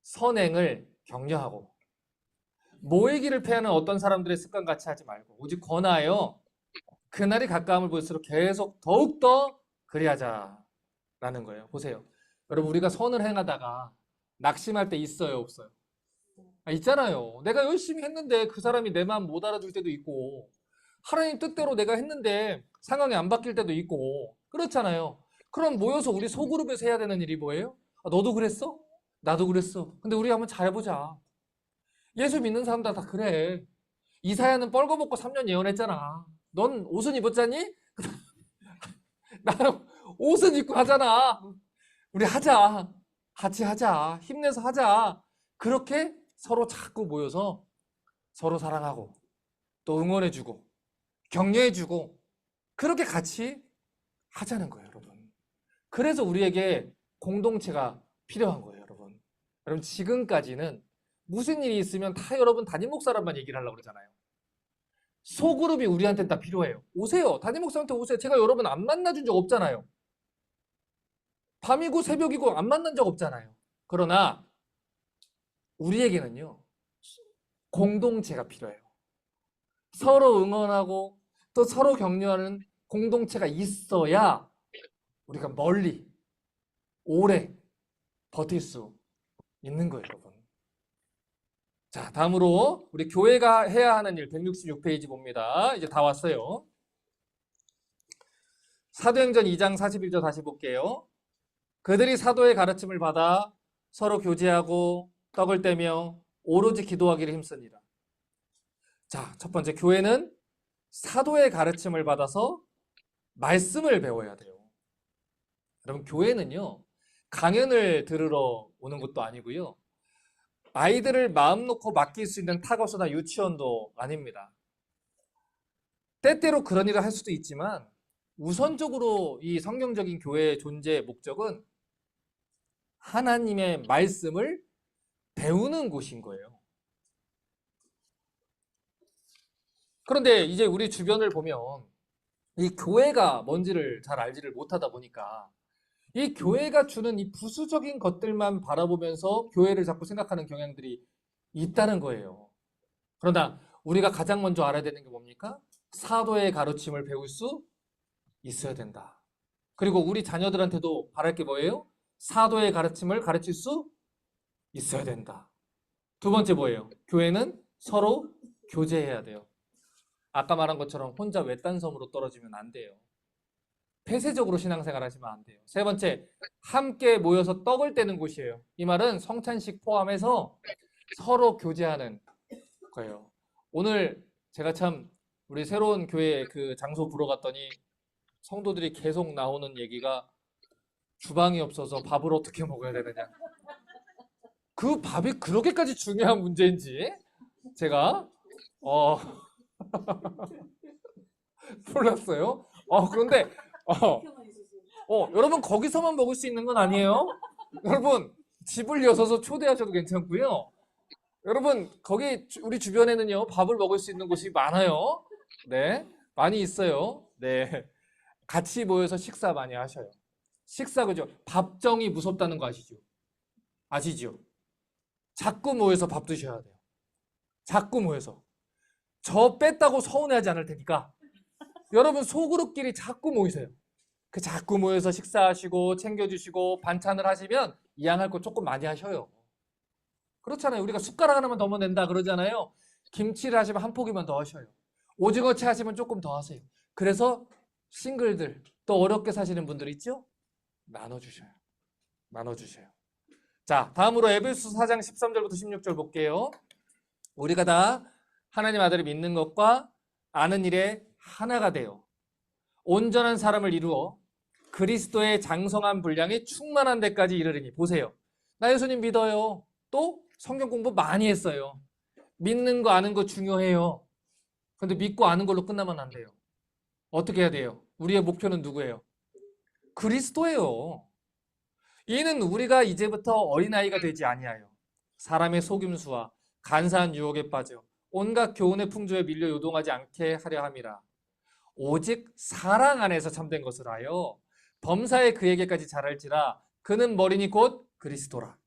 선행을 격려하고 모이기를 패하는 어떤 사람들의 습관 같이 하지 말고 오직 권하여 그날이 가까움을 볼수록 계속 더욱더 그리하자라는 거예요. 보세요. 여러분 우리가 선을 행하다가 낙심할 때 있어요, 없어요? 있잖아요. 내가 열심히 했는데 그 사람이 내 마음 못 알아줄 때도 있고 하나님 뜻대로 내가 했는데 상황이 안 바뀔 때도 있고 그렇잖아요. 그럼 모여서 우리 소그룹에서 해야 되는 일이 뭐예요? 너도 그랬어? 나도 그랬어. 근데 우리 한번 잘해보자. 예수 믿는 사람들 다 그래. 이사야는 뻘거벗고 3년 예언했잖아. 넌 옷은 입었잖니? 나는 옷은 입고 하잖아. 우리 하자. 같이 하자. 힘내서 하자. 그렇게 서로 자꾸 모여서 서로 사랑하고 또 응원해주고 격려해주고 그렇게 같이 하자는 거예요, 여러분. 그래서 우리에게 공동체가 필요한 거예요, 여러분. 여러분 지금까지는 무슨 일이 있으면 다 여러분 담임 목사랑만 얘기를 하려고 그러잖아요. 소그룹이 우리한테는 다 필요해요. 오세요. 담임 목사한테 오세요. 제가 여러분 안 만나준 적 없잖아요. 밤이고 새벽이고 안 만난 적 없잖아요. 그러나 우리에게는요. 공동체가 필요해요. 서로 응원하고 또 서로 격려하는 공동체가 있어야 우리가 멀리 오래 버틸 수 있는 거예요, 여러분. 자, 다음으로 우리 교회가 해야 하는 일 166페이지 봅니다. 이제 다 왔어요. 사도행전 2장 41절 다시 볼게요. 그들이 사도의 가르침을 받아 서로 교제하고 떡을 떼며 오로지 기도하기를 힘쓰니라. 자, 첫 번째 교회는 사도의 가르침을 받아서 말씀을 배워야 돼요. 여러분 교회는요. 강연을 들으러 오는 것도 아니고요. 아이들을 마음 놓고 맡길 수 있는 타거스나 유치원도 아닙니다. 때때로 그런 일을 할 수도 있지만 우선적으로 이 성경적인 교회의 존재의 목적은 하나님의 말씀을 배우는 곳인 거예요. 그런데 이제 우리 주변을 보면 이 교회가 뭔지를 잘 알지를 못하다 보니까 이 교회가 주는 이 부수적인 것들만 바라보면서 교회를 자꾸 생각하는 경향들이 있다는 거예요. 그러나 우리가 가장 먼저 알아야 되는 게 뭡니까? 사도의 가르침을 배울 수 있어야 된다. 그리고 우리 자녀들한테도 바랄 게 뭐예요? 사도의 가르침을 가르칠 수 있어야 된다. 두 번째 뭐예요? 교회는 서로 교제해야 돼요. 아까 말한 것처럼 혼자 외딴 섬으로 떨어지면 안 돼요. 폐쇄적으로 신앙생활 하시면 안 돼요. 세 번째, 함께 모여서 떡을 떼는 곳이에요. 이 말은 성찬식 포함해서 서로 교제하는 거예요. 오늘 제가 참 우리 새로운 교회 그 장소 보러 갔더니 성도들이 계속 나오는 얘기가 주방이 없어서 밥을 어떻게 먹어야 되느냐. 그 밥이 그렇게까지 중요한 문제인지 제가 몰랐어요. 그런데 여러분 거기서만 먹을 수 있는 건 아니에요. 여러분 집을 여서서 초대하셔도 괜찮고요. 여러분 거기 우리 주변에는요 밥을 먹을 수 있는 곳이 많아요. 네, 많이 있어요. 네, 같이 모여서 식사 많이 하셔요. 식사 그죠? 밥정이 무섭다는 거 아시죠? 아시죠? 자꾸 모여서 밥 드셔야 돼요. 자꾸 모여서. 저 뺐다고 서운해하지 않을 테니까 여러분 소그룹끼리 자꾸 모이세요. 그 자꾸 모여서 식사하시고 챙겨주시고 반찬을 하시면 이양할 거 조금 많이 하셔요. 그렇잖아요. 우리가 숟가락 하나만 더 낸다 그러잖아요. 김치를 하시면 한 포기만 더 하셔요. 오징어채 하시면 조금 더 하세요. 그래서 싱글들 또 어렵게 사시는 분들 있죠? 나눠주셔요. 나눠주셔요. 자, 다음으로 에베소서 4장 13절부터 16절 볼게요. 우리가 다 하나님 아들을 믿는 것과 아는 일에 하나가 되어 온전한 사람을 이루어 그리스도의 장성한 분량이 충만한 데까지 이르리니. 보세요. 나 예수님 믿어요. 또 성경 공부 많이 했어요. 믿는 거 아는 거 중요해요. 근데 믿고 아는 걸로 끝나면 안 돼요. 어떻게 해야 돼요? 우리의 목표는 누구예요? 그리스도예요. 이는 우리가 이제부터 어린아이가 되지 아니하여 사람의 속임수와 간사한 유혹에 빠져 온갖 교훈의 풍조에 밀려 요동하지 않게 하려 함이라. 오직 사랑 안에서 참된 것을 하여 범사에 그에게까지 자랄지라. 그는 머리니 곧 그리스도라.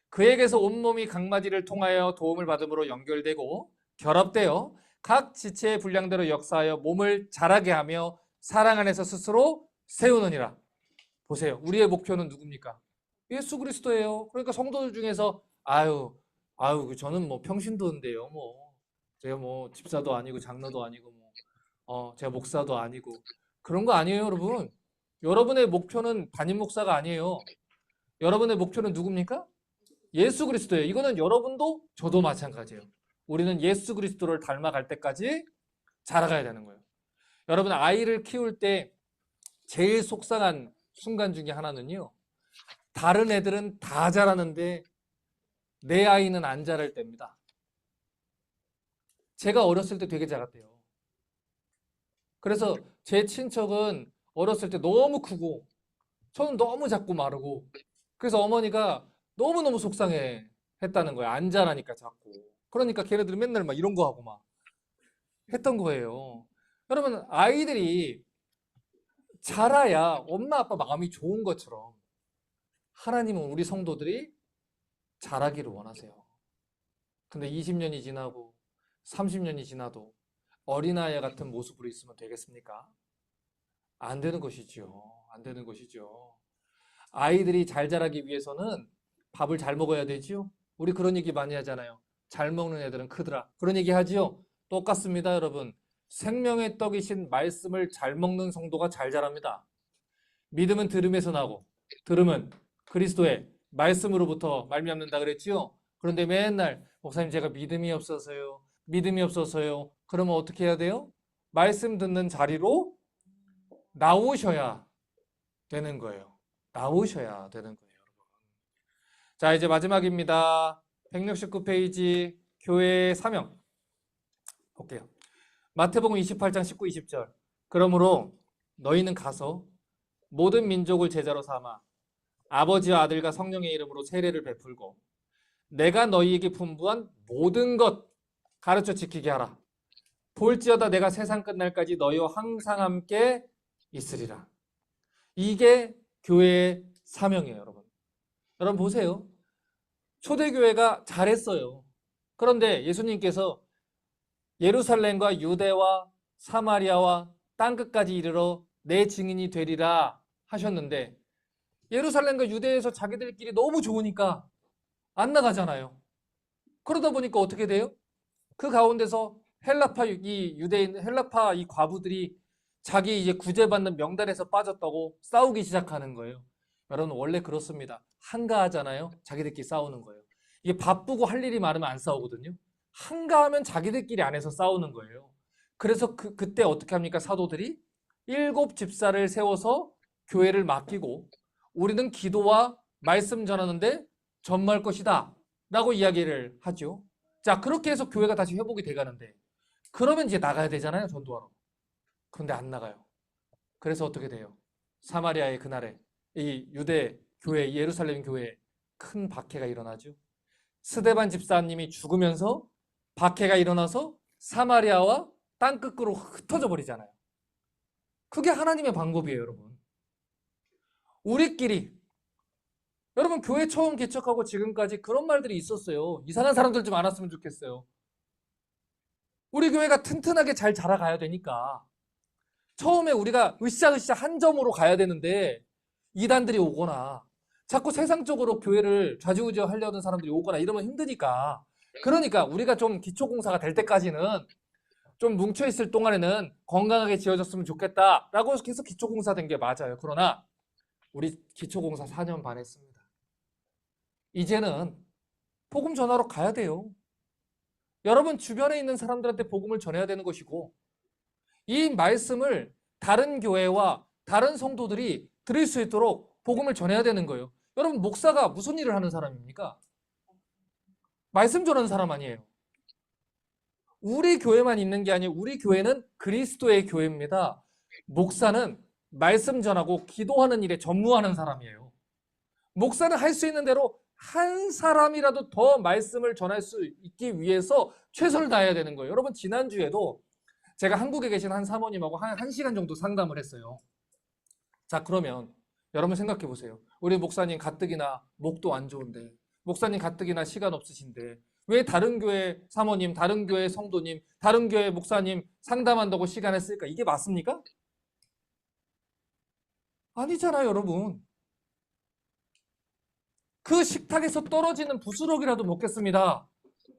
그에게서 온몸이 각마디를 통하여 도움을 받음으로 연결되고 결합되어 각 지체의 분량대로 역사하여 몸을 자라게 하며 사랑 안에서 스스로 세우느니라. 보세요. 우리의 목표는 누굽니까? 예수 그리스도예요. 그러니까 성도들 중에서 아유 저는 뭐 평신도인데요. 뭐 제가 뭐 집사도 아니고 장로도 아니고 제가 목사도 아니고 그런 거 아니에요, 여러분. 여러분의 목표는 담임 목사가 아니에요. 여러분의 목표는 누굽니까? 예수 그리스도예요. 이거는 여러분도 저도 마찬가지예요. 우리는 예수 그리스도를 닮아갈 때까지 자라가야 되는 거예요. 여러분 아이를 키울 때 제일 속상한 순간 중에 하나는요. 다른 애들은 다 자라는데 내 아이는 안 자랄 때입니다. 제가 어렸을 때 되게 작았대요. 그래서 제 친척은 어렸을 때 너무 크고 저는 너무 작고 마르고 그래서 어머니가 너무너무 속상해 했다는 거예요. 안 자라니까 자꾸. 그러니까 걔네들은 맨날 막 이런 거 하고 막 했던 거예요. 여러분 아이들이 자라야 엄마 아빠 마음이 좋은 것처럼 하나님은 우리 성도들이 자라기를 원하세요. 근데 20년이 지나고 30년이 지나도 어린아이 같은 모습으로 있으면 되겠습니까? 안 되는 것이죠. 안 되는 것이죠. 아이들이 잘 자라기 위해서는 밥을 잘 먹어야 되지요. 우리 그런 얘기 많이 하잖아요. 잘 먹는 애들은 크더라. 그런 얘기 하지요. 똑같습니다, 여러분. 생명의 떡이신 말씀을 잘 먹는 성도가 잘 자랍니다. 믿음은 들음에서 나고 들음은 그리스도의 말씀으로부터 말미암는다 그랬지요. 그런데 맨날 목사님 제가 믿음이 없어서요. 믿음이 없어서요. 그러면 어떻게 해야 돼요? 말씀 듣는 자리로 나오셔야 되는 거예요. 나오셔야 되는 거예요, 여러분. 자, 이제 마지막입니다. 169페이지 교회의 사명 볼게요. 마태복음 28장 19, 20절. 그러므로 너희는 가서 모든 민족을 제자로 삼아 아버지와 아들과 성령의 이름으로 세례를 베풀고 내가 너희에게 분부한 모든 것 가르쳐 지키게 하라. 볼지어다 내가 세상 끝날까지 너희와 항상 함께 있으리라. 이게 교회의 사명이에요, 여러분. 여러분 보세요. 초대교회가 잘했어요. 그런데 예수님께서 예루살렘과 유대와 사마리아와 땅끝까지 이르러 내 증인이 되리라 하셨는데 예루살렘과 유대에서 자기들끼리 너무 좋으니까 안 나가잖아요. 그러다 보니까 어떻게 돼요? 그 가운데서 헬라파 이 과부들이 자기 이제 구제받는 명단에서 빠졌다고 싸우기 시작하는 거예요. 여러분 원래 그렇습니다. 한가하잖아요. 자기들끼리 싸우는 거예요. 이게 바쁘고 할 일이 많으면 안 싸우거든요. 한가하면 자기들끼리 안에서 싸우는 거예요. 그래서 그때 어떻게 합니까? 사도들이 7 집사를 세워서 교회를 맡기고 우리는 기도와 말씀 전하는데 전무할 것이다 라고 이야기를 하죠. 자, 그렇게 해서 교회가 다시 회복이 돼가는데 그러면 이제 나가야 되잖아요, 전도하러. 그런데 안 나가요. 그래서 어떻게 돼요? 사마리아의 그날에 이 유대 교회, 예루살렘 교회에 큰 박해가 일어나죠. 스데반 집사님이 죽으면서 박해가 일어나서 사마리아와 땅끝으로 흩어져 버리잖아요. 그게 하나님의 방법이에요, 여러분. 우리끼리 여러분 교회 처음 개척하고 지금까지 그런 말들이 있었어요. 이상한 사람들 좀 안 왔으면 좋겠어요. 우리 교회가 튼튼하게 잘 자라가야 되니까 처음에 우리가 으쌰으쌰 한 점으로 가야 되는데 이단들이 오거나 자꾸 세상적으로 교회를 좌지우지 하려는 사람들이 오거나 이러면 힘드니까 그러니까 우리가 좀 기초공사가 될 때까지는 좀 뭉쳐있을 동안에는 건강하게 지어졌으면 좋겠다라고 계속 기초공사 된 게 맞아요. 그러나 우리 기초공사 4년 반 했습니다. 이제는 복음 전하러 가야 돼요. 여러분 주변에 있는 사람들한테 복음을 전해야 되는 것이고 이 말씀을 다른 교회와 다른 성도들이 들을 수 있도록 복음을 전해야 되는 거예요. 여러분 목사가 무슨 일을 하는 사람입니까? 말씀 전하는 사람 아니에요. 우리 교회만 있는 게 아니고 우리 교회는 그리스도의 교회입니다. 목사는 말씀 전하고 기도하는 일에 전무하는 사람이에요. 목사는 할 수 있는 대로 한 사람이라도 더 말씀을 전할 수 있기 위해서 최선을 다해야 되는 거예요. 여러분 지난주에도 제가 한국에 계신 한 사모님하고 한 시간 정도 상담을 했어요. 자, 그러면 여러분 생각해 보세요. 우리 목사님 가뜩이나 목도 안 좋은데, 목사님 가뜩이나 시간 없으신데 왜 다른 교회 사모님, 다른 교회 성도님, 다른 교회 목사님 상담한다고 시간을 쓸까? 이게 맞습니까? 아니잖아요, 여러분. 그 식탁에서 떨어지는 부스러기라도 먹겠습니다.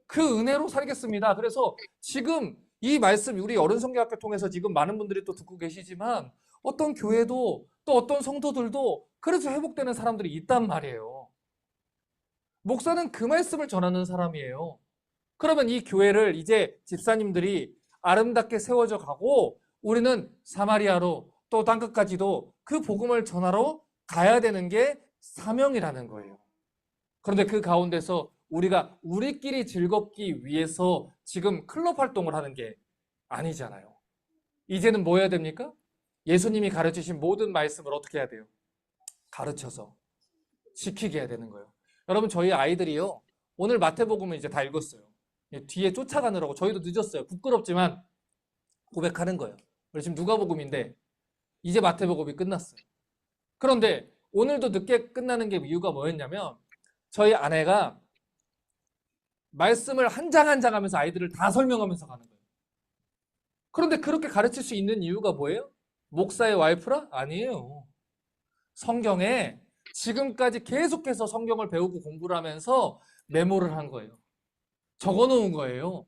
그 은혜로 살겠습니다. 그래서 지금 이 말씀 우리 어른성경학교 통해서 지금 많은 분들이 또 듣고 계시지만 어떤 교회도 또 어떤 성도들도 그래서 회복되는 사람들이 있단 말이에요. 목사는 그 말씀을 전하는 사람이에요. 그러면 이 교회를 이제 집사님들이 아름답게 세워져 가고 우리는 사마리아로 또 땅끝까지도 그 복음을 전하러 가야 되는 게 사명이라는 거예요. 그런데 그 가운데서 우리가 우리끼리 즐겁기 위해서 지금 클럽 활동을 하는 게 아니잖아요. 이제는 뭐 해야 됩니까? 예수님이 가르치신 모든 말씀을 어떻게 해야 돼요? 가르쳐서 지키게 해야 되는 거예요. 여러분 저희 아이들이요. 오늘 마태복음을 이제 다 읽었어요. 뒤에 쫓아가느라고 저희도 늦었어요. 부끄럽지만 고백하는 거예요. 우리 지금 누가복음인데 이제 마태복음이 끝났어요. 그런데 오늘도 늦게 끝나는 게 이유가 뭐였냐면 저희 아내가 말씀을 한 장 한 장 하면서 아이들을 다 설명하면서 가는 거예요. 그런데 그렇게 가르칠 수 있는 이유가 뭐예요? 목사의 와이프라? 아니에요. 성경에 지금까지 계속해서 성경을 배우고 공부를 하면서 메모를 한 거예요. 적어 놓은 거예요.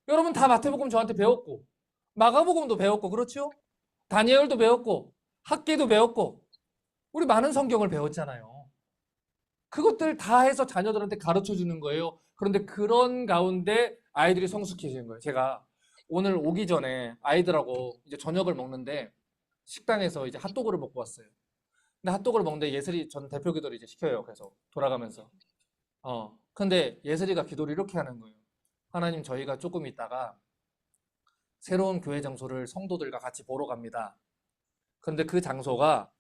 여러분 다 마태복음 저한테 배웠고 마가복음도 배웠고 그렇죠? 다니엘도 배웠고 학기도 배웠고 우리 많은 성경을 배웠잖아요. 그것들 다 해서 자녀들한테 가르쳐 주는 거예요. 그런데 그런 가운데 아이들이 성숙해지는 거예요. 제가 오늘 오기 전에 아이들하고 이제 저녁을 먹는데 식당에서 이제 핫도그를 먹고 왔어요. 근데 핫도그를 먹는데 예슬이 전 대표 기도를 이제 시켜요. 그래서 돌아가면서 근데 예슬이가 기도를 이렇게 하는 거예요. 하나님 저희가 조금 있다가 새로운 교회 장소를 성도들과 같이 보러 갑니다. 그런데 그 장소가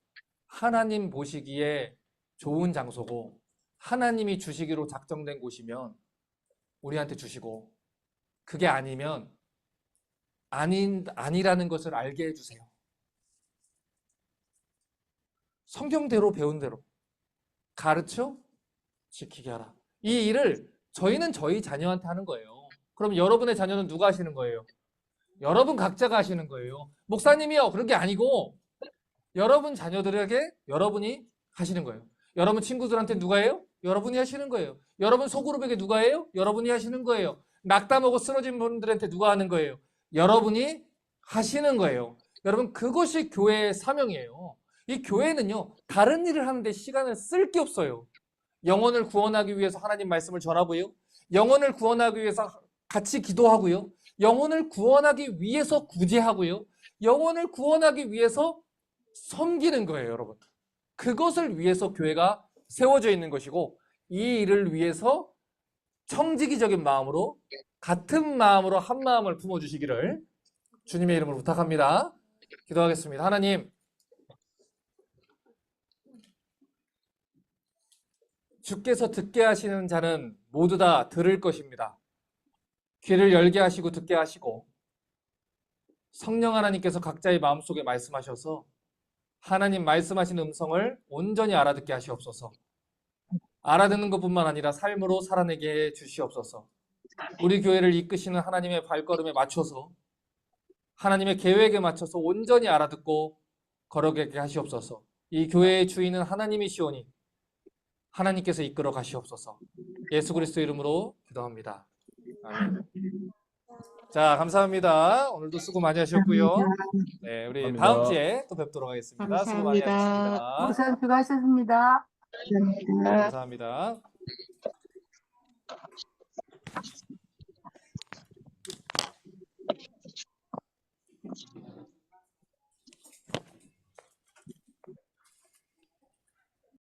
하나님 보시기에 좋은 장소고 하나님이 주시기로 작정된 곳이면 우리한테 주시고 그게 아니면 아니라는 것을 알게 해주세요. 성경대로 배운 대로 가르쳐 지키게 하라. 이 일을 저희는 저희 자녀한테 하는 거예요. 그럼 여러분의 자녀는 누가 하시는 거예요? 여러분 각자가 하시는 거예요. 목사님이요. 그런 게 아니고 여러분 자녀들에게 여러분이 하시는 거예요. 여러분 친구들한테 누가 해요? 여러분이 하시는 거예요. 여러분 소그룹에게 누가 해요? 여러분이 하시는 거예요. 낙담 하고 쓰러진 분들한테 누가 하는 거예요? 여러분이 하시는 거예요. 여러분 그것이 교회의 사명이에요. 이 교회는요 다른 일을 하는데 시간을 쓸 게 없어요. 영혼을 구원하기 위해서 하나님 말씀을 전하고요. 영혼을 구원하기 위해서 같이 기도하고요. 영혼을 구원하기 위해서 구제하고요. 영혼을 구원하기 위해서 섬기는 거예요, 여러분. 그것을 위해서 교회가 세워져 있는 것이고 이 일을 위해서 청지기적인 마음으로 같은 마음으로 한 마음을 품어주시기를 주님의 이름으로 부탁합니다. 기도하겠습니다. 하나님, 주께서 듣게 하시는 자는 모두 다 들을 것입니다. 귀를 열게 하시고 듣게 하시고 성령 하나님께서 각자의 마음속에 말씀하셔서 하나님 말씀하신 음성을 온전히 알아듣게 하시옵소서. 알아듣는 것뿐만 아니라 삶으로 살아내게 해 주시옵소서. 우리 교회를 이끄시는 하나님의 발걸음에 맞춰서 하나님의 계획에 맞춰서 온전히 알아듣고 걸어가게 하시옵소서. 이 교회의 주인은 하나님이시오니 하나님께서 이끌어 가시옵소서. 예수 그리스도 이름으로 기도합니다. 아멘. 자, 감사합니다. 오늘도 수고 많이 하셨고요. 네, 우리 감사합니다. 다음 주에 또 뵙도록 하겠습니다. 수고 많이 감사합니다. 하셨습니다. 목사님 수고하셨습니다. 감사합니다.